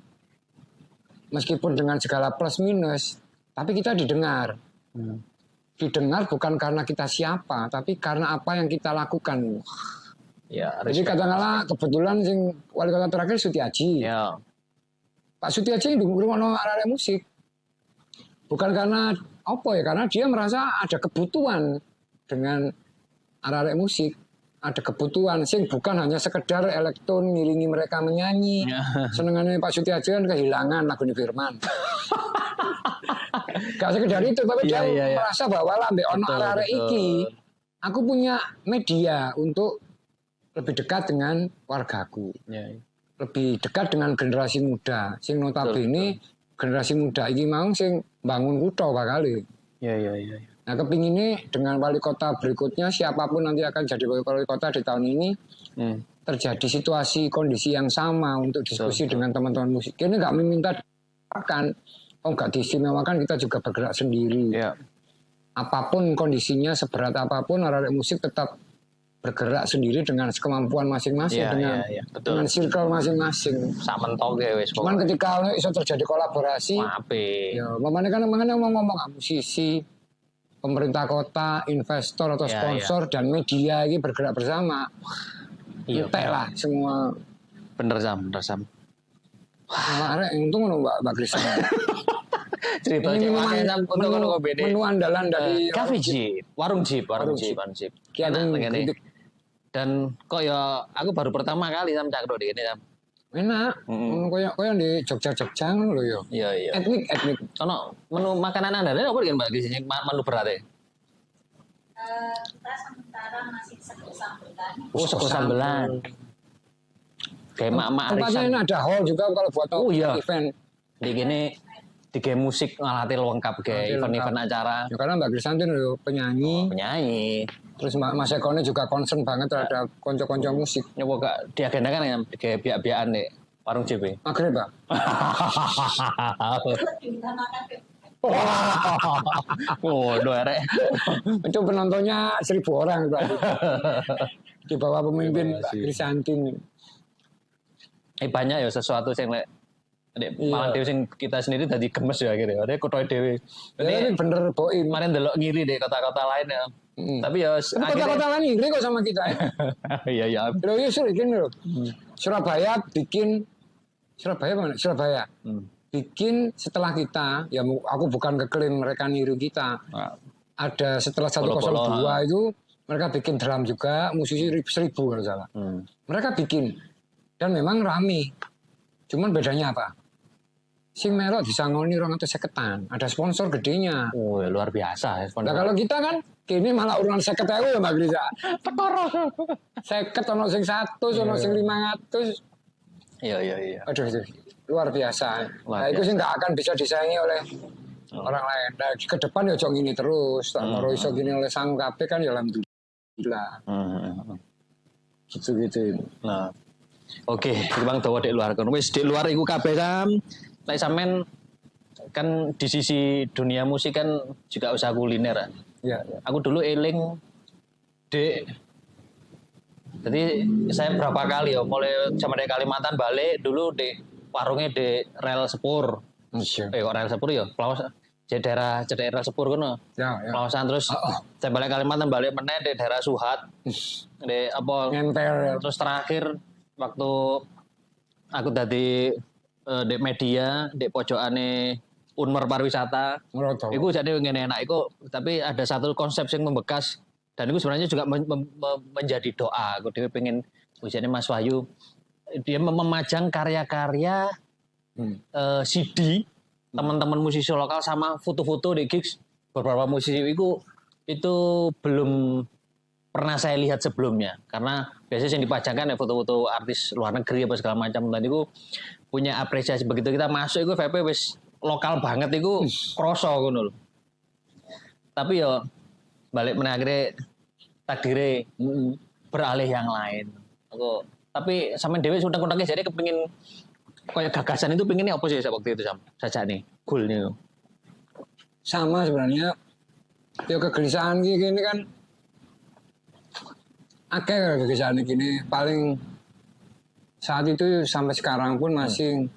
meskipun dengan segala plus minus, tapi kita didengar. Didengar bukan karena kita siapa, tapi karena apa yang kita lakukan. Ya, Jadi katakanlah kebetulan sing wali kota terakhir Sutiaji. ya. Pak Sutiaji ngrungokno arek musik. Bukan karena apa ya, karena dia merasa ada kebutuhan dengan arek musik. Ada kebutuhan sing bukan hanya sekedar elektron ngiringi mereka menyanyi. Senengannya Pak Sutiaji kan kehilangan lagu Firman. Gak sekedar itu, tapi dia merasa bahwa lambe ono arek iki aku punya media untuk lebih dekat dengan wargaku. Lebih dekat dengan generasi muda. Sing notabene generasi muda ini mau sing bangun kutha bakal. Iya. Nah kepinginnya dengan wali kota berikutnya siapapun nanti akan jadi wali kota di tahun ini terjadi situasi kondisi yang sama untuk diskusi dengan teman-teman musik. Ini nggak meminta nggak diistimewakan, kita juga bergerak sendiri. Ya. Apapun kondisinya, seberat apapun, arek musik tetap bergerak sendiri dengan kemampuan masing-masing, dengan circle masing-masing. Sak mentok ya wis. Cuman ketika iso terjadi kolaborasi, Apik. ya makanya ngomong musisi, pemerintah kota, investor atau sponsor dan media ini bergerak bersama. Entek lah semua. Bener Sam. Wah, arek untung ngono Mbak Kristen. Cerita Ini menu andalan dari Cafe Jeep, warung Jeep. Ki Agung kritik. Dan kok ya aku baru pertama kali Sam cakro di ini Sam. Enak. Koyo di Jogja ngono lho yo. Iya. Etnik. Ono menu makanan andalan apa kan Mbak di sini menu berat ya? Kita sementara masih sego sambelan. Oh, sego sambelan. Kayak mak-mak Tempatnya arisan. ini ada hall juga kalau buat event. Di gini di game musik ngelatih lengkap kayak event-event acara. Ya, karena Mbak Krisantin lho penyanyi. Penyanyi. Terus Mas Ekone juga concern banget terhadap konco-konco musik. Nyoba gak diagendakan ya kayak biak-biakan deh warung JP. Maghrib, Pak. Lebih utamakan Oh, erek. Itu penontonnya 1.000 orang berarti. Di bawah pemimpin Mbak Krisantin. Banyak ya sesuatu yang malah dewe sing kita sendiri tadi gemes ya gitu. Ada kota dewe. Ini bener boim. Kemarin delok ngiri deh kota-kota lain ya. Tapi ya Kota-kota lain ngiri kok sama kita. Iya. Loh iya suruh gini loh. Surabaya bikin Surabaya mana? Surabaya. Bikin setelah kita, ya aku bukan ngeklaim mereka niru kita. Ada setelah 102 itu mereka bikin drum juga, musisi 1.000 kalau salah. Mereka bikin dan memang rame. Cuman bedanya apa? Sing melok disangoni 250-an, ada sponsor gedenya. Oh, ya, luar biasa ya sponsor. Nah kalau kita kan kini malah urunan 50.000 ya Mbak Grisa. Tekor. 50 ono sing 100, ono sing 500. Iya. Aduh itu luar biasa. Nah itu sih nggak akan bisa disaingi oleh orang lain. Nah ke depan ya jong ini terus. Tak mau iso gini oleh sang KP kan ya alhamdulillah. Gitu. Nah. Oke, Bang dawa di luar kan. Wis di luar iku kabeh Sam. Lek sampean kan di sisi dunia musik kan juga usaha kuliner kan. Iya. Aku dulu eling Dek. Jadi saya berapa kali ya mulai sama dari Kalimantan balik dulu di warungnya di rel sepur. Iya. Kok rel sepur ya? Plawas daerah Sepur kono. Ya, ya. Kawasan terus saya balik Kalimantan balik meneh di daerah Suhat. Di apa Nempel. terus terakhir waktu aku dadi di media di pojokane Unmer pariwisata. Ngeroto. Iku jadi ngene enak iku tapi ada satu konsep yang membekas dan itu sebenarnya juga menjadi doa. Aku dhewe pengen ujane Mas Wahyu dia memajang karya-karya CD teman-teman musisi lokal sama foto-foto di gigs beberapa musisi itu belum pernah saya lihat sebelumnya karena biasanya yang dipajangkan ya foto-foto artis luar negeri apa segala macam tadi itu punya apresiasi begitu kita masuk itu VP wis lokal banget itu kroso ngono lho. Tapi yo balik menakhirnya takdire beralih yang lain. Tapi sampean dhewe undang-undangnya jadi kepengin kayak gagasan itu pengennya apa sih waktu itu saja nih goal nih Sama sebenarnya ya kegelisahan gini kan akeh kegelisahan gini paling saat itu sampai sekarang pun masih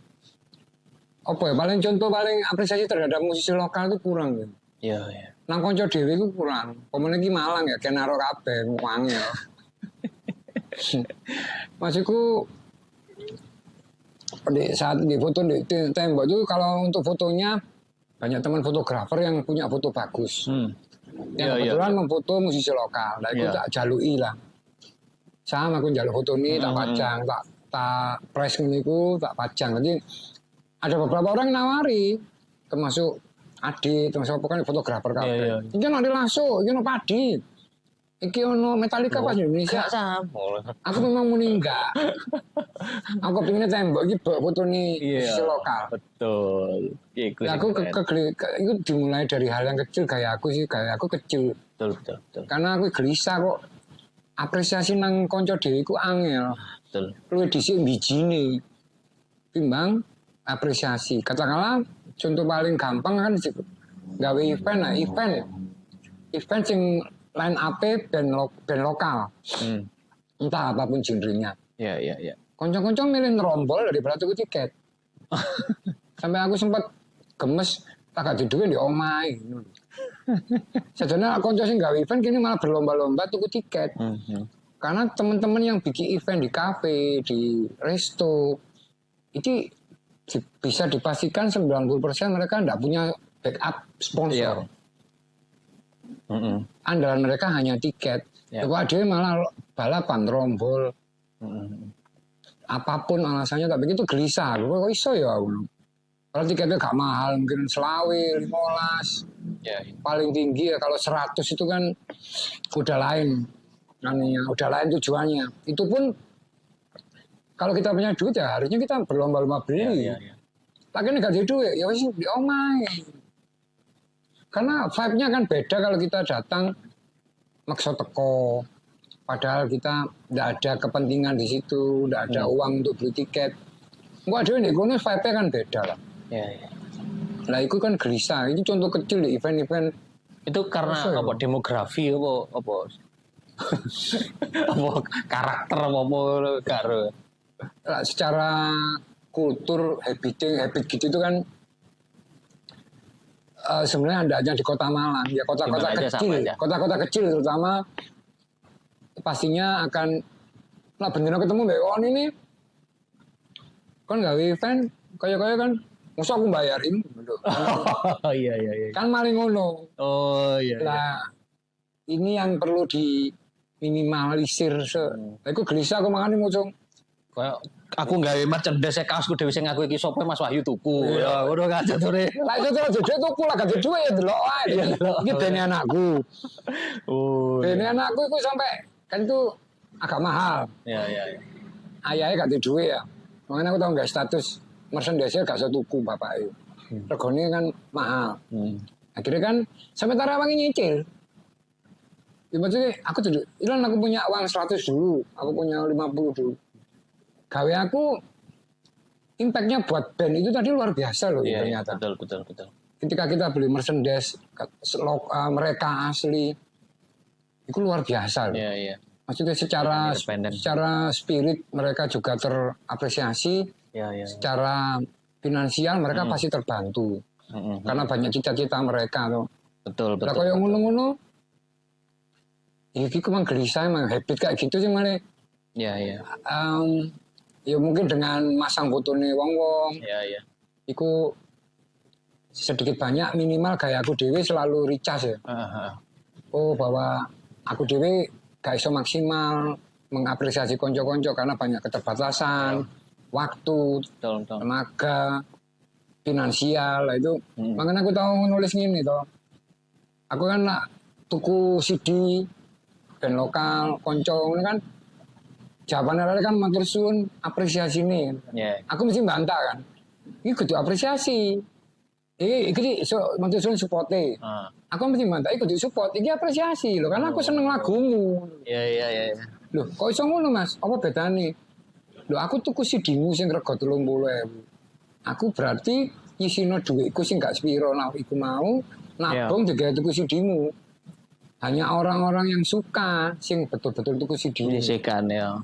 apa ya paling contoh paling apresiasi terhadap musisi lokal itu kurang gitu. Iya iya. Nang konco dhewe itu kurang. Pemene iki Malang ya kenaro kabeh wangi ya. Maksudku saat di foto di tembok itu kalau untuk fotonya banyak teman fotografer yang punya foto bagus. Yang kebetulan memfoto musisi lokal. Nah itu tak jalui lah. Sama aku jaluk foto ini tak pajang, tak press niku tak pajang. Jadi ada beberapa orang yang nawari termasuk Adi, termasuk apa kan fotografer kabeh. Iki ono langsung, iki ono Padi. Iki ono Metallica pas Indonesia. Aku memang muni enggak. Aku pengennya tembok iki foto nih musisi lokal. Betul. Aku itu dimulai dari hal yang kecil gaya aku kecil. Betul. Karena aku gelisah kok apresiasi nang konco dhewe iku angel. Betul. Luwih dhisik bijine. Timbang apresiasi. Katakanlah contoh paling gampang kan gawe event sing line up band lokal. Entah apapun genrenya. Iya. Konco-konco milih nerombol daripada tuku tiket. Sampai aku sempat gemes tak gak duwe di omahe. Sebenarnya konco sing gawe event kini malah berlomba-lomba tuku tiket. Karena teman-teman yang bikin event di kafe, di resto itu bisa dipastikan 90% mereka tidak punya backup sponsor. Andalan mereka hanya tiket. Kok ada malah balapan, rombol, apapun alasannya, tapi itu gelisah. Kok iso ya? Kalau tiketnya gak mahal, mungkin 15, paling tinggi ya kalau 100 itu kan udah lain. Udah lain tujuannya. Itu pun kalau kita punya duit ya harusnya kita berlomba-lomba beli. Tapi ini gak ada duit, ya wis di omah. Karena vibe-nya kan beda kalau kita datang maksa teko. Padahal kita tidak ada kepentingan di situ, tidak ada uang untuk beli tiket. Enggak ada ini, vibe-nya kan beda lah. Nah itu kan gelisah. Ini contoh kecil di event-event. Itu karena apa? Demografi apa? Apa karakter apa karo? Secara kultur habit gitu itu kan sebenarnya ada aja di Kota Malang ya kota-kota kecil terutama pastinya akan bener ketemu BO ini kan nggak event kayak kan musuh aku bayarin Iya kan maling ngono nah ini yang perlu diminimalisir aku gelisah aku makanya musuh kayak aku gawe merchandise kaosku dhewe sing aku iki sapa Mas Wahyu tuku. Ya ngono kan jatune. Lah itu tuku lah gak duwe ya delok ae. Iki dene anakku. Dene anakku iku sampai kan itu agak mahal. Iya. Ayahnya gak duwe ya. Makanya aku tau gak status merchandise gak iso tuku bapake. Regane kan mahal. Akhirnya kan sampai tarawangi nyicil. Maksudnya aku tuh, aku punya uang 100 dulu, aku punya 50 dulu. Gawe aku impactnya buat band itu tadi luar biasa loh ternyata. Betul. Ketika kita beli merchandise mereka asli itu luar biasa loh. Iya. Maksudnya secara spirit mereka juga terapresiasi. Iya. Secara finansial mereka pasti terbantu. Karena banyak cita-cita mereka tuh. Betul, Lah betul. koyo ngono-ngono. Iki memang gelisah emang habit kayak gitu sih mare. Iya, iya. Ya mungkin dengan masang fotone wong-wong. Iya, iya. Iku sedikit banyak minimal gaya aku dewe selalu recharge ya. Heeh. Oh bahwa aku dewe gak iso maksimal mengapresiasi konco-konco karena banyak keterbatasan, waktu, Betul, betul. tenaga, finansial lah itu. Makanya aku tahu nulis gini toh. Aku kan nak tuku CD band lokal, konco ini kan jawabannya kan matur suwun apresiasi nih. Iya. Aku mesti bantah kan. Ini kudu apresiasi. Iki so matur suwun supporte. Ah. Aku mesti bantah iki kudu support. Iki apresiasi loh karena aku seneng lagumu. Iya, iya, iya. Loh, kok iso ngono Mas? Apa bedane? Loh, aku tuku CD-mu sing rega 30.000. Aku berarti nyisino dhuwitku sing gak sepiro nah iku mau nabung juga tuku CD-mu. Hanya orang-orang yang suka sing betul-betul tuku CD-mu. Menyisihkan ya.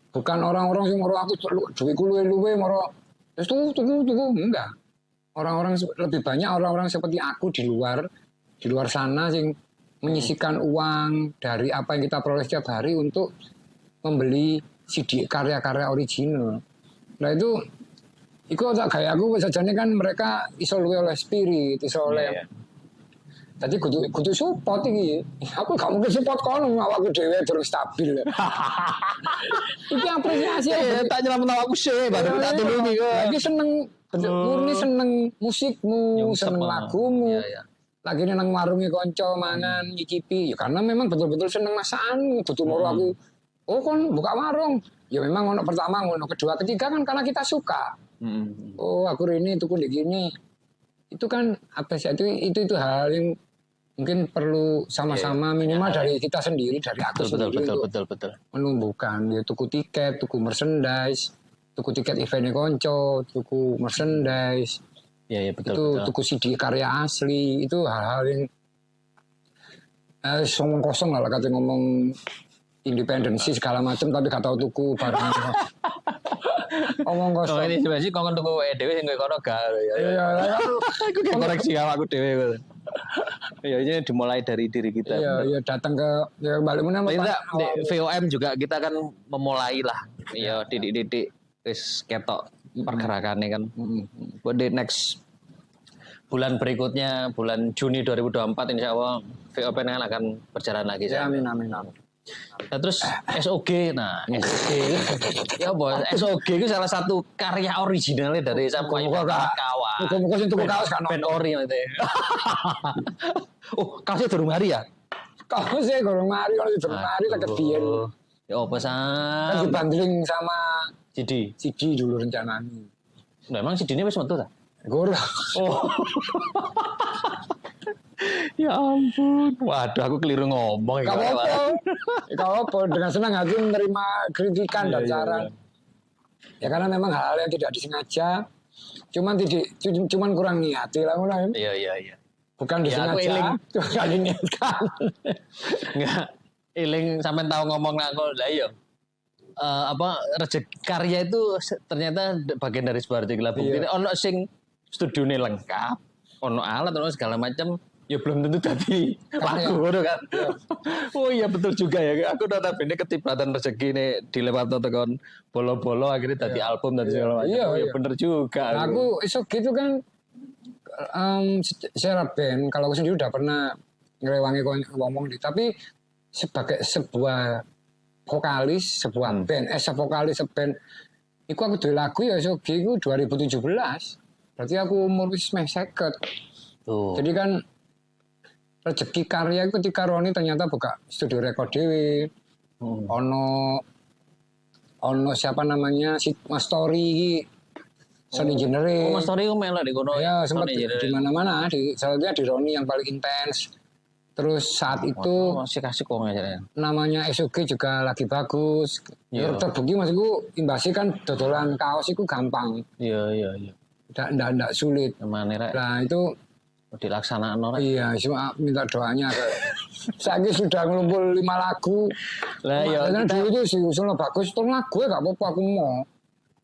Bukan orang-orang yang moro aku duitku luwe-luwe moro terus tuku enggak. Orang-orang lebih banyak orang-orang seperti aku di luar sana yang menyisihkan uang dari apa yang kita peroleh setiap hari untuk membeli CD karya-karya original. Nah itu tak gaya aku sajane kan mereka iso luwe oleh spirit, iso oleh tadi kudu support iki. Aku gak mungkin support kono awakku dhewe terus stabil. Iki apresiasi Ya, tak nyelametno aku sih, baru tak tulungi kok. lagi seneng murni seneng musikmu, seneng lagumu. Iya, iya. Lagi nang warunge kanca mangan nyicipi ya karena memang betul-betul seneng masakanmu. Betul moro aku oh kon buka warung. Ya memang ono pertama ono kedua ketiga kan karena kita suka. Oh aku ini tuku di gini. Itu kan apa sih itu hal yang mungkin perlu sama-sama minimal dari kita sendiri dari aku sendiri Betul. menumbuhkan ya tuku tiket, tuku merchandise, tuku tiket eventnya konco, tuku merchandise, Iya, betul. itu tuku CD karya asli itu hal-hal yang ngomong kosong lah kata ngomong independensi segala macam tapi gak tahu tuku barang ngomong Oh, kosong. ini sebenarnya kon tuku dhewe sing kono gak ya. Iya, Aku kayak koreksi awakku dhewe. Ya ini dimulai dari diri kita. iya datang ke ya balik mana Tidak, di VOM juga kita kan memulai lah. Ya didik-didik wis ketok pergerakannya kan. Buat di next bulan berikutnya, bulan Juni 2024 insya Allah VOP akan berjalan lagi. ya, amin. Nah, terus SOG, SOG ya bos, SOG itu salah satu karya originalnya dari Samuel kawan. Muka-muka sing tuku kaos kan. Band ori itu. Oh, kaosnya durung hari ya? Kaos sih gorong mari kalau durung mari lagi biyen. Ya apa Kan san? dibanding sama CD. CD dulu rencananya. Memang CD-nya wis metu ta? Gorong. Oh. Ya ampun. Waduh, aku keliru ngomong. Gak apa-apa. Gak apa-apa. Dengan senang hati menerima kritikan dan saran. Ya karena memang hal yang tidak disengaja. Cuman kurang niati lah mulai. Iya. Bukan Ya, aku disengaja. eling. Cuma gak diniatkan. Enggak. Iling sampean tahu ngomong aku lah iya. Rezeki karya itu ternyata bagian dari sebuah rezeki lah. Buktinya ono sing studione lengkap, ono alat, ono segala macam. Ya belum tentu tadi lagu ngono kan. Oh iya betul juga ya. Aku notabene ketipratan rezeki nih dilewat tekan bolo-bolo akhirnya tadi album dan segala macam. Iya, Oh iya iya. bener juga. Nah, aku iso gitu kan. Secara band, kalau aku sendiri udah pernah ngerewangi ngomong di, tapi sebagai sebuah vokalis, sebuah band, vokalis band, itu aku duwe lagu ya iso gitu 2017. Berarti aku umur wis meh 50. Tuh. Jadi kan rezeki karya itu ketika Roni ternyata buka studio rekod dewe. Ono siapa namanya si Mas Tori iki sound engineer. Oh, Mas Tori ku melok di kono. Ya sempat Sound di engineer. mana-mana di salahnya di Roni yang paling intens. Terus saat itu masih kasih kok ngajarnya. namanya SOG juga lagi bagus. Iya. Terbukti maksudku imbasnya kan dodolan kaos itu gampang. Iya. Nggak sulit. Kemana rek? Nah itu Dilaksanakan orang. iya cuma minta doanya. Saya sudah ngumpul 5 lagu. Lah ya Makanya dulu itu si usulnya bagus. Terus lagu gak apa-apa aku mau.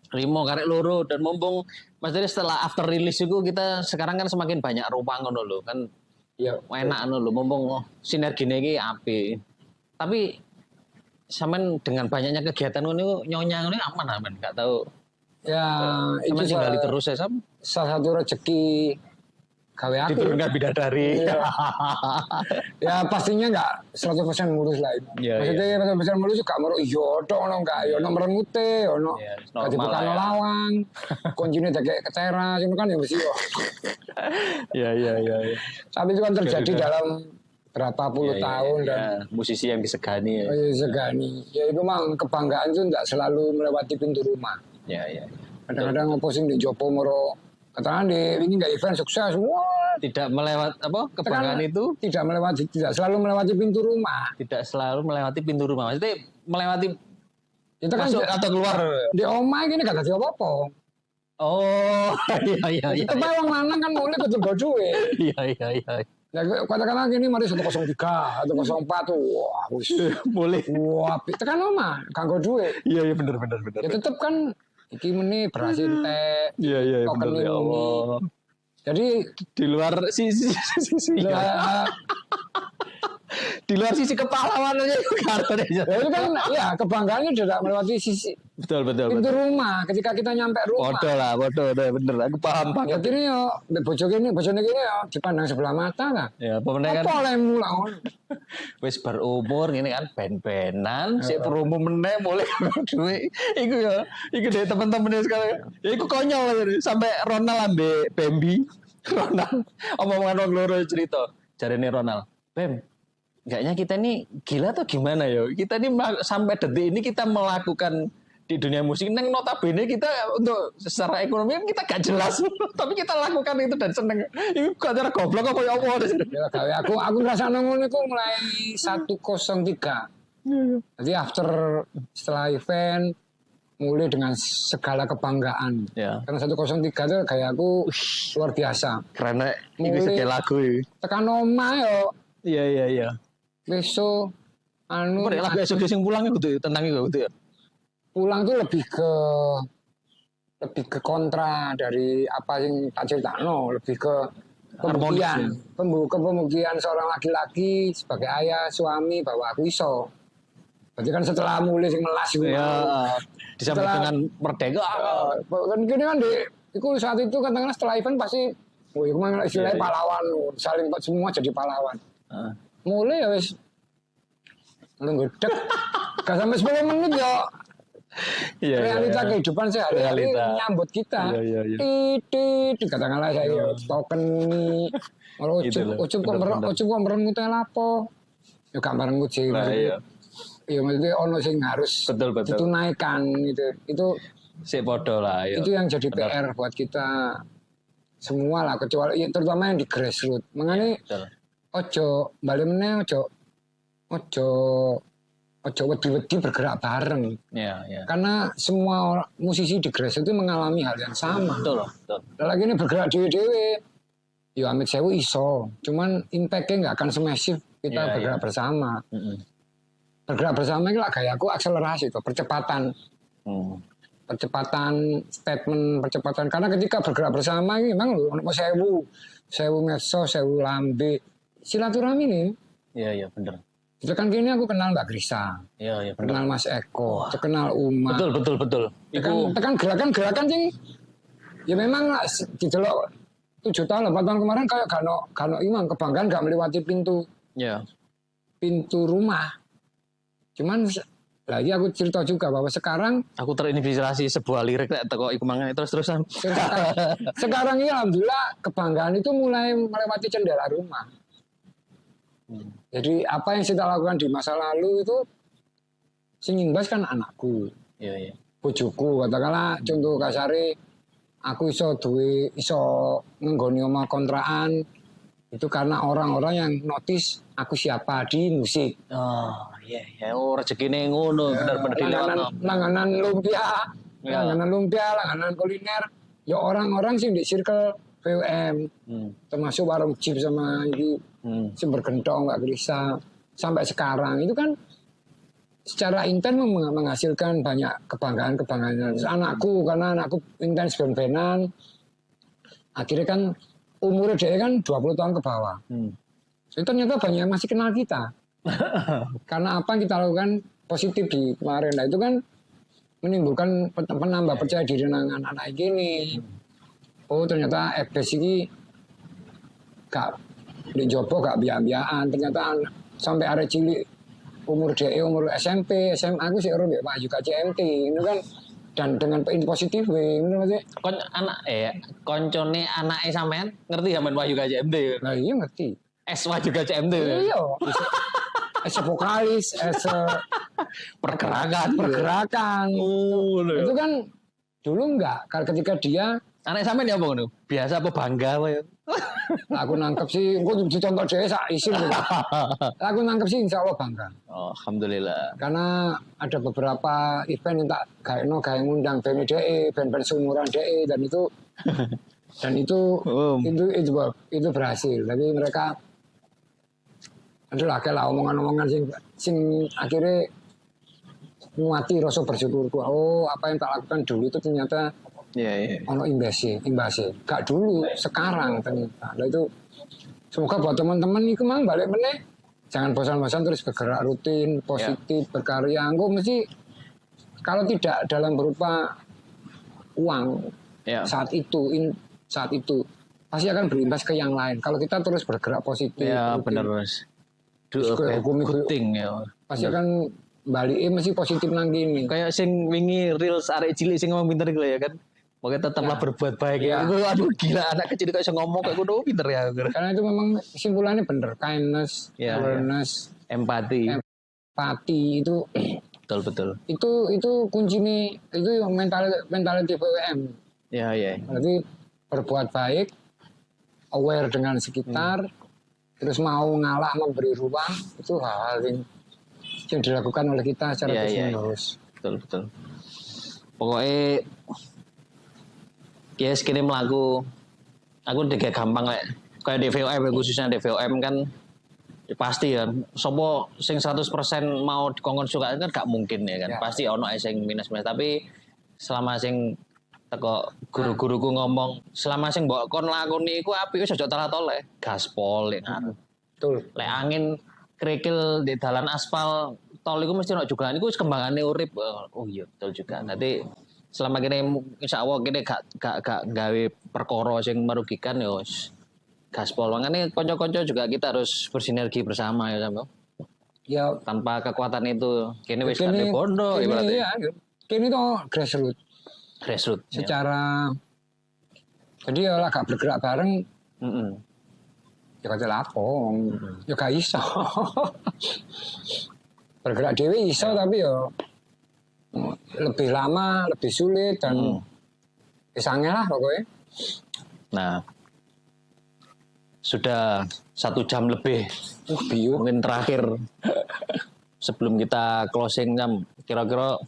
Rimo karek loro dan mumpung maksudnya setelah after release itu kita sekarang kan semakin banyak ruang ngono lho kan Iya. enak ngono lho mumpung sinergine iki apik. Tapi sampean dengan banyaknya kegiatan ngono nyonya ngono aman enggak tahu. Ya, itu Sampean tinggali terus ya Sam. salah satu rezeki gawe aku. Diturunkan bidadari. Iya. Ya pastinya enggak 100% mulus lah itu. Iya, Maksudnya 100% mulus juga mau iya tok ono enggak ya ono merengute ono Iya, kadi normal bukan lah ya. lawang. Kuncine dake ketera itu kan ya mesti yo. Iya. Tapi itu kan terjadi dalam berapa puluh tahun dan musisi yang disegani ya. segani. Ya itu memang kebanggaan itu enggak selalu melewati pintu rumah. Iya. Kadang-kadang posing di Jopo Moro katakan ini nggak event sukses, wah Tidak melewat apa kebanggaan itu tidak selalu melewati pintu rumah. tidak selalu melewati pintu rumah. Maksudnya melewati Itu kan masuk atau keluar. di omah gini kata siapa apa. Oh, iya. Itu mah wong lanang kan mulai betul duit. Iya. Ya katakanlah gini mari 103, 104 tuh, wah wis. Boleh. Wah, tekan omah kanggo duit. Iya benar. Ya tetep kan iki meni berhasil teh. Iya benar ya Allah. Jadi Di luar sisi di luar sisi kepahlawanannya itu karena ya itu kan ya kebanggaannya tidak melewati sisi betul. pintu rumah ketika kita nyampe rumah. Bodoh, bener. Aku paham Ya banget. ini yo, bojone gini yo dipandang sebelah mata lah. Ya, pemenang kan Apa lemu lah. wis berumur ini kan ben-benan, sik berumur meneh mulai duit. Iku deh teman-teman sekarang. Ya iku konyol tadi. Sampai Ronald ambek Bambi. Ronald omongan wong loro cerita. Jarene Ronald, "Bem, kayaknya kita ini gila atau gimana ya? Kita ini sampai detik ini kita melakukan di dunia musik neng notabene kita untuk secara ekonomi kita gak jelas tapi kita lakukan itu dan seneng itu cara goblok apa ya apa Ya gawe aku ngerasa ngono iku mulai 103. Jadi setelah event mulai dengan segala kebanggaan. ya Karena 103 itu kayak aku luar biasa. karena ini Mulai- segala lagu Tekan omah yo iya besok anu apa deh lagu esok sing pulang itu tentang itu ya pulang tuh lebih ke kontra dari apa yang tak ceritano, lebih ke pembuktian, pembuktian seorang laki-laki sebagai ayah, suami bahwa aku iso. Berarti kan setelah mulai sing melas iku. ya disambut Setelah- dengan merdeka Kan gini kan iku saat itu katakanlah setelah event pasti iku mah istilahnya Iya. pahlawan, saling semua jadi pahlawan. Heeh. Mulai ya wis lu gedek. Gak sampai 10 menit ya iya realita kehidupan sehari-hari Realita. menyambut kita. Iya. Titit katakanlah saya token ini. Kalau Gitu loh, ucup kok merengut lapo. Ya gak merengut sih. Nah, iya. Ya maksudnya ono sing harus Betul. ditunaikan gitu. Si podo lah ya Itu yang jadi PR buat kita semua lah kecuali ya, terutama yang di grassroots. Makanya betul. ojo balik meneh ojo wedi-wedi bergerak bareng. Iya. Karena semua musisi di grassroots itu mengalami hal yang sama. Betul. Lagi ini bergerak dewe-dewe. Ya amit sewu iso. Cuman impactnya nggak akan semasif kita Iya, bergerak bersama. Mm-mm. Bergerak bersama itu lah kayak aku akselerasi itu percepatan. Percepatan statement, percepatan. Karena ketika bergerak bersama ini memang mau sewu medsos, sewu lambe. Silaturahmi nih. Iya bener. Itu kan gini aku kenal Mbak Grisa. Iya bener. Kenal Mas Eko. Kenal Uma. Betul. Tekan gerakan sing ya memang didelok 7 tahun 8 tahun kemarin kayak kano imang kebanggaan gak melewati Iya. pintu rumah. Cuman lagi aku cerita juga bahwa sekarang Aku terinspirasi sebuah lirik nek teko iku mangan terus-terusan. sekarang ini alhamdulillah kebanggaan itu mulai melewati jendela rumah. Jadi apa yang kita lakukan di masa lalu itu sing imbas kan anakku, Iya. bojoku katakanlah contoh kasare aku iso ngenggoni omah kontrakan itu karena orang-orang yang notice aku siapa di musik. Oh, iya. Oh, rezekine ngono, bener-bener dilewat. Langganan lumpia, Ya. langganan kuliner. Ya orang-orang sing di circle VUM, termasuk warung Jeep sama ini sumber gentong Mbak Grisa sampai sekarang itu kan secara intens menghasilkan banyak kebanggaan. Terus anakku, karena anakku intens band-bandan, akhirnya kan umurnya dia kan 20 tahun ke bawah. Jadi ternyata banyak yang masih kenal kita. Karena apa yang kita lakukan positif di kemarin. Nah itu kan menimbulkan penambah percaya diri anak-anak gini. Oh ternyata FBS ini gak dijopo, gak biak-biakan. Ternyata sampai arek cilik umur SMP, SMA aku sih orang Pak juga CMT ini kan, dan dengan positif maksudnya. Koncone anake sampean ngerti sampean Wahyu KCMD. Nah iya ngerti. Wahyu KCMD. Iya. Vokalis, pergerakan. Itu kan dulu enggak. Kalau ketika dia anak sampean ya apa ngono? Biasa apa bangga wae? Aku nangkep sih, aku dicontoh dia sak isin. Aku nangkep sih insya Allah bangga. Oh, alhamdulillah. Karena ada beberapa event yang tak kayak ngundang band DE, band-band seumuran DE, dan itu berhasil. Tapi mereka adalah kayak omongan-omongan sing akhirnya nguati rasa bersyukurku. Oh, apa yang tak lakukan dulu itu ternyata ono imbasnya. Gak dulu, sekarang ternyata. Nah itu semoga buat teman-teman itu mang balik meneh. Jangan bosan-bosan terus bergerak rutin, positif, berkarya. Engko mesti kalau tidak dalam berupa uang saat itu pasti akan berimbas ke yang lain. Kalau kita terus bergerak positif. Ya benar Mas. Kuting ya. Pasti akan balik mesti positif nang gini. Kayak sing wingi reels arek cilik sing ngomong pinter iku ya kan. Pokoknya tetaplah berbuat baik ya. Aduh gila anak kecil kayak ngomong kayak kudu pinter ya. Karena itu memang simpulannya bener, kindness, awareness, empati itu betul. Itu kuncinya itu mentality BWM. Iya. Berarti berbuat baik, aware dengan sekitar, terus mau ngalah memberi ruang, itu hal-hal yang dilakukan oleh kita secara terus-menerus. Betul. Pokoknya segini melaku aku udah gampang kayak DVOM khususnya DVOM kan pasti kan sopo sing 100% mau dikongkon suka kan gak mungkin ya kan pasti ono sing minus tapi selama sing teko guru-guruku ngomong selama sing mbok kon lakoni iku apik wis aja toleh gaspol betul lek angin kerikil di dalan aspal tol iku mesti ono juga iku wis kembangane urip. Oh iya betul juga nanti selama kini insya Allah kini gak gawe perkara yang merugikan ya gaspol. Makanya konco-konco juga kita harus bersinergi bersama ya Sam. Ya tanpa kekuatan itu kini wis gak bondo ibaratnya. Kini tuh grassroots. Secara jadi ya lah gak bergerak bareng. Ya kata lapo. Ya gak iso. Bergerak dewe iso tapi ya lebih lama, lebih sulit dan pisangnya lah pokoknya. Nah, sudah 1 jam lebih. Mungkin terakhir sebelum kita closing jam, kira-kira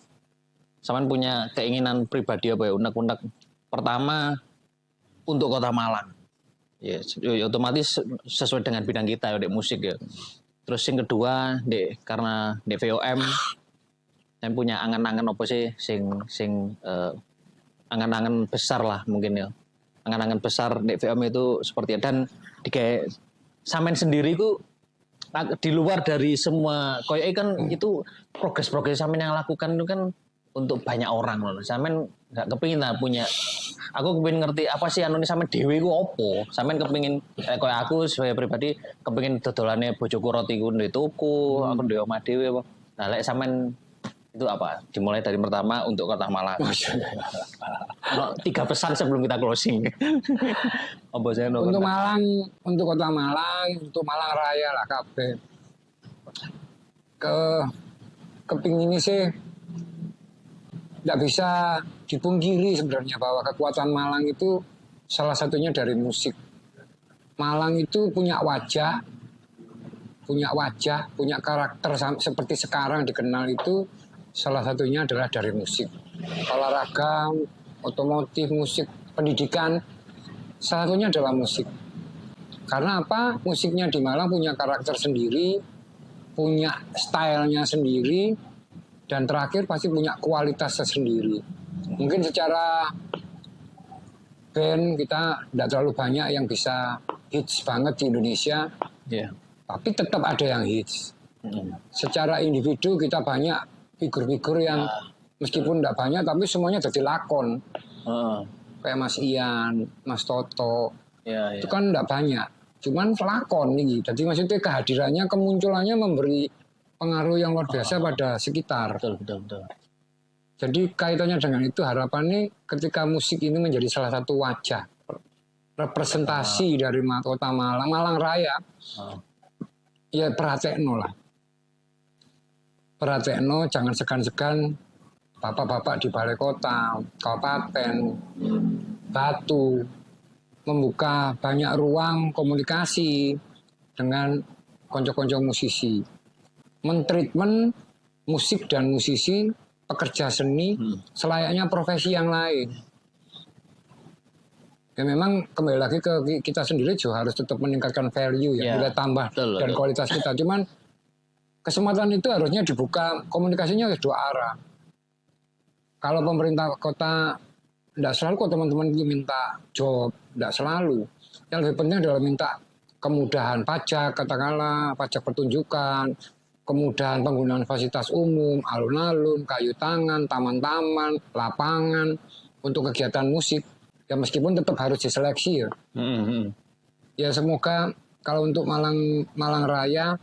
sampean punya keinginan pribadi apa ya unek-unek? Pertama untuk Kota Malang. Ya, otomatis sesuai dengan bidang kita ya, di musik ya. Terus yang kedua, karena di VOM saya punya angan-angan apa sih angan-angan besar lah mungkin ya. Angan-angan besar di VOM itu seperti dan kayak sampean sendiri ku di luar dari semua koyo kan itu progres sampean yang lakukan itu kan untuk banyak orang loh. Sampean enggak kepengin lah punya aku kepengin ngerti apa sih anu sampean dhewe ku opo. Sampean kepengin koyo aku sebagai pribadi kepengin dodolane bojoku roti ku ndek tuku, aku ndek omah dhewe apa. Nah lek sampean itu apa? Dimulai dari pertama untuk Kota Malang. 3 pesan sebelum kita closing. Untuk Malang, untuk Kota Malang, untuk Malang Raya lah kabeh. Kepingin ini sih tidak bisa dipungkiri sebenarnya bahwa kekuatan Malang itu salah satunya dari musik. Malang itu punya wajah, punya karakter seperti sekarang dikenal itu salah satunya adalah dari musik. Olahraga, otomotif, musik, pendidikan, salah satunya adalah musik. Karena apa? Musiknya di Malang punya karakter sendiri, punya stylenya sendiri, dan terakhir pasti punya kualitas tersendiri. Mungkin secara band kita tidak terlalu banyak yang bisa hits banget di Indonesia, tapi tetap ada yang hits. Secara individu kita banyak figur-figur yang meskipun tidak banyak tapi semuanya jadi lakon. Kayak Mas Ian, Mas Toto, itu kan tidak banyak. Cuman lakon nih. Jadi maksudnya kehadirannya, kemunculannya memberi pengaruh yang luar biasa pada sekitar. Betul. Jadi kaitannya dengan itu harapannya ketika musik ini menjadi salah satu wajah representasi dari kota Malang Raya, ya perhatekno lah. Perhatekno, jangan segan-segan bapak-bapak di balai kota, kabupaten, Batu, membuka banyak ruang komunikasi dengan konco-konco musisi. Mentreatment musik dan musisi, pekerja seni, selayaknya profesi yang lain. Ya memang kembali lagi ke kita sendiri juga harus tetap meningkatkan value ya, nilai tambah dan kualitas kita. Cuman kesempatan itu harusnya dibuka, komunikasinya harus dua arah. Kalau pemerintah kota tidak selalu kok teman-teman itu minta job, tidak selalu. Yang lebih penting adalah minta kemudahan pajak, katakanlah pajak pertunjukan, kemudahan penggunaan fasilitas umum, alun-alun, kayu tangan, taman-taman, lapangan untuk kegiatan musik. Ya meskipun tetap harus diseleksi ya. Ya semoga kalau untuk Malang Raya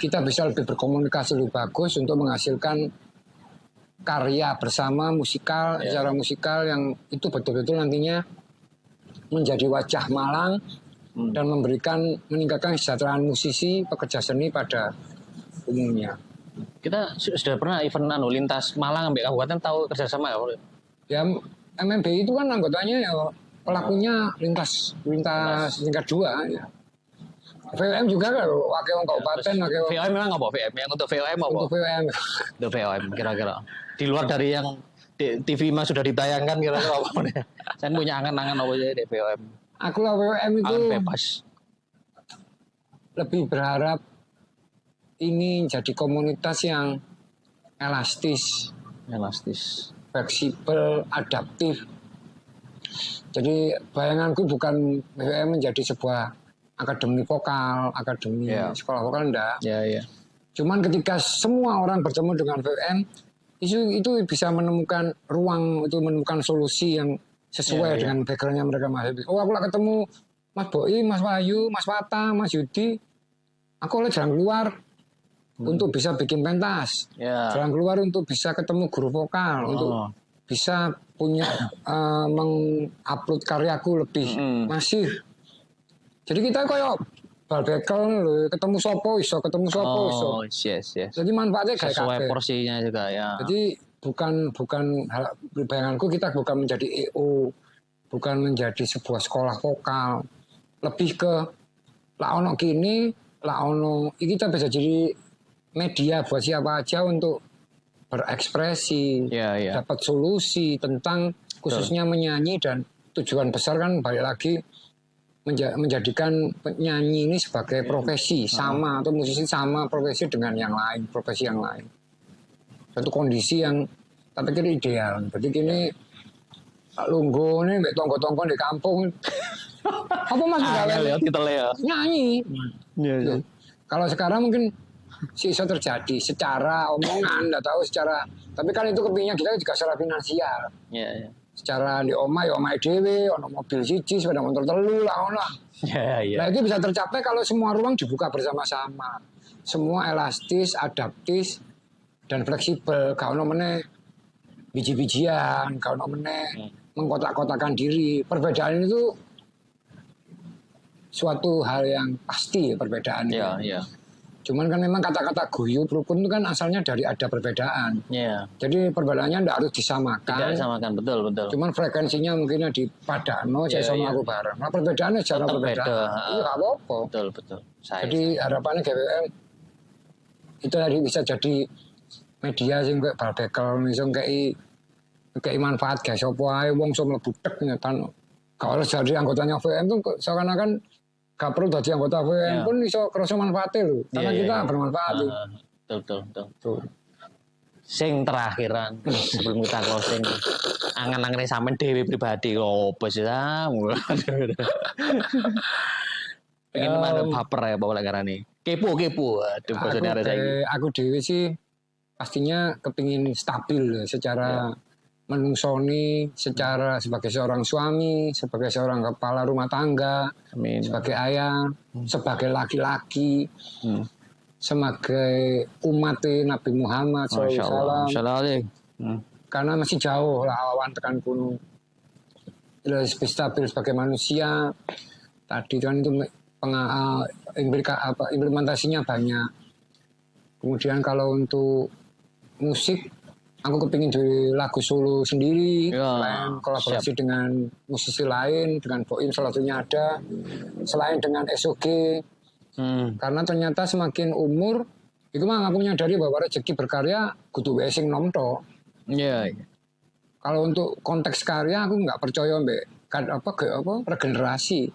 kita bisa lebih berkomunikasi lebih bagus untuk menghasilkan karya bersama musikal, secara musikal yang itu betul-betul nantinya menjadi wajah Malang dan meningkatkan kesejahteraan musisi, pekerja seni pada umumnya. Kita sudah pernah event lintas Malang sampai kabupaten, tahu kerjasama ya? Ya MMBI itu kan anggotanya ya pelakunya lintas tingkat 2 ya. VOM juga kan wakil kabupaten, VOM memang apa VM? Yang untuk VOM apa? Untuk VOM. Untuk VOM kira-kira. Di luar dari yang di TV mah sudah ditayangkan kira-kira apa nih? Saya punya angan-angan apa aja di VOM. Aku lah VOM itu angan bebas. Lebih berharap ini jadi komunitas yang elastis, fleksibel, adaptif. Jadi bayanganku bukan VOM menjadi sebuah akademi vokal, akademi sekolah vokal enggak. Cuman ketika semua orang bertemu dengan VOM, itu bisa menemukan ruang, itu menemukan solusi yang sesuai dengan backgroundnya mereka masing-masing. Oh aku lah ketemu Mas Boi, Mas Wahyu, Mas Wata, Mas Yudi, aku oleh jalan keluar untuk bisa bikin pentas, jalan keluar untuk bisa ketemu guru vokal, untuk bisa punya mengupload karyaku lebih masif. Jadi kita kayak barbekel lho, ketemu sopo iso. Yes. Jadi manfaatnya kayak sesuai porsinya juga ya. Jadi bukan bayanganku kita bukan menjadi EO, bukan menjadi sebuah sekolah vokal. Lebih ke lah ono kini, lah ono kita bisa jadi media buat siapa aja untuk berekspresi, dapat solusi tentang khususnya menyanyi, dan tujuan besar kan balik lagi menjadikan penyanyi ini sebagai profesi sama, atau musisi sama profesi dengan yang lain, profesi yang lain. Satu kondisi yang tak pikir ideal. Jadi gini, Pak Lunggo ini tonggo-tonggo di kampung. Apa mas nyanyi? Kalau sekarang mungkin bisa terjadi secara omongan, nggak tahu secara. Tapi kan itu kepingnya kita juga secara finansial. Secara di omah dhewe, ono mobil siji, sepeda motor telu lah ono. Nah itu bisa tercapai kalau semua ruang dibuka bersama-sama. Semua elastis, adaptif dan fleksibel. Gak ono meneh biji-bijian, gak ono meneh mengkotak-kotakan diri. Perbedaan itu suatu hal yang pasti, perbedaan. Cuman kan memang kata-kata guyub rukun itu kan asalnya dari ada perbedaan. Jadi perbedaannya tidak harus disamakan. Tidak disamakan, betul. Cuman frekuensinya mungkinnya dipadano, saya sama aku bareng. Nah perbedaannya secara perbedaan. Itu nggak apa-apa. Betul. Jadi harapannya GWM itu tadi bisa jadi media sing kayak barbekel, misalnya kayak manfaat guys. Apa aja wong so mlebu tek nyetan. Kalau jadi anggotanya VM itu seakan-akan gak perlu jadi anggota VM pun bisa kerasa manfaatnya loh. Karena kita bermanfaat. Betul. Sing terakhiran sebelum kita closing. Angan-angane sampean dhewe pribadi kok opo sih Sam? Pengen mana baper ya bawa lagarane. Kepo. Aduh bosone arek saiki. Aku dewe sih pastinya kepingin stabil secara menungsoni, secara sebagai seorang suami, sebagai seorang kepala rumah tangga, Amin. sebagai ayah, sebagai laki-laki, sebagai umat Nabi Muhammad SAW. Masyaallah. Karena masih jauh lah awan tekan kuno. Lebih stabil sebagai manusia. Tadi kan itu implementasinya banyak. Kemudian kalau untuk musik, aku kepingin dari lagu solo sendiri, selain kolaborasi dengan musisi lain, dengan Boim salah satunya ada, selain dengan SOG. Karena ternyata semakin umur, itu mah aku menyadari bahwa rezeki berkarya kudu sing nom to. Iya. Kalau untuk konteks karya aku nggak percaya mbak regenerasi.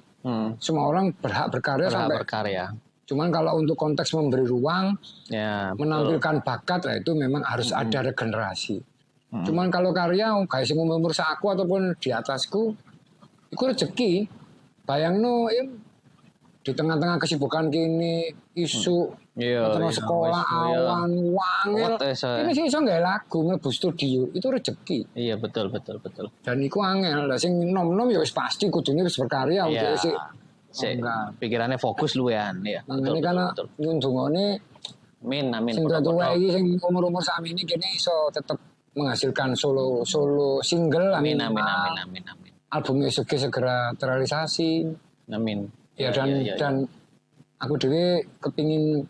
Semua orang berhak berkarya sampai berkarya. Cuman kalau untuk konteks memberi ruang, Ya, menampilkan bakat, nah itu memang harus ada regenerasi. Cuman kalau karya, kayak sing umur aku ataupun di atasku, itu rezeki. Bayangno di tengah-tengah kesibukan kini, isu, terus sekolah, awan, wangil, ini sih iso nggak lagu, mlebu studio, itu rezeki. Iya betul. Dan iku angel, lah sing nom-nom ya wis pasti kudune wis berkarya Iya. Enggak. Pikirannya fokus lu ya. Makanya karena nyundungone Amin. sing tua iki sing umur-umur sakmene kene iso tetep menghasilkan solo single. Amin. Album SOG segera terrealisasi. Amin. Ya dan aku dewe kepingin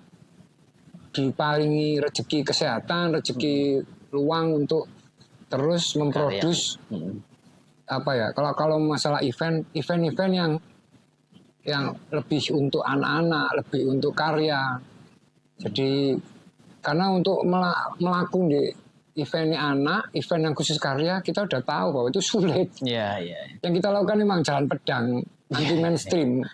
diparingi rezeki kesehatan, rezeki ruang untuk terus memproduksi apa ya? Kalau masalah event yang lebih untuk anak-anak, lebih untuk karya. Jadi karena untuk melakukan di event anak, event yang khusus karya, kita udah tahu bahwa itu sulit. Iya. Yang kita lakukan memang jalan pedang, anti mainstream.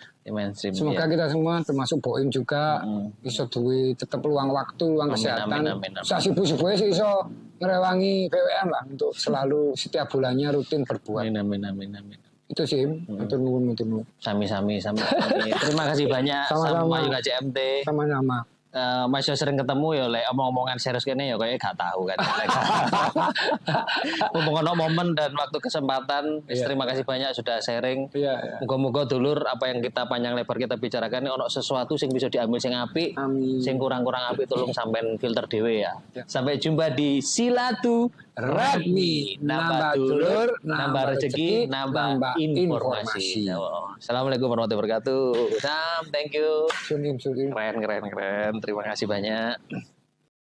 Semoga kita semua termasuk Boim juga iso duwe tetap luang waktu, luang kesehatan. Saya sibuk-sibuknya sih iso ngerewangi BWN lah untuk selalu setiap bulannya rutin berbuat. Amin. Itu sih, matur nuwun. Sami. Terima kasih banyak sama juga CMT. Sama-sama. Mas yo sering ketemu ya lek omong-omongan serius kene ya kayaknya gak tahu kan. Mumpung ono momen dan waktu kesempatan, terima kasih banyak sudah sharing. Moga-moga dulur apa yang kita panjang lebar kita bicarakan ini ono sesuatu sing bisa diambil sing apik, sing kurang-kurang apik tolong sampean filter dhewe ya. Sampai jumpa di Silaturahmi, nambah dulur, nambah rezeki, nambah informasi. Assalamualaikum warahmatullahi wabarakatuh. Sam, thank you. Sunim. Keren. Terima kasih banyak.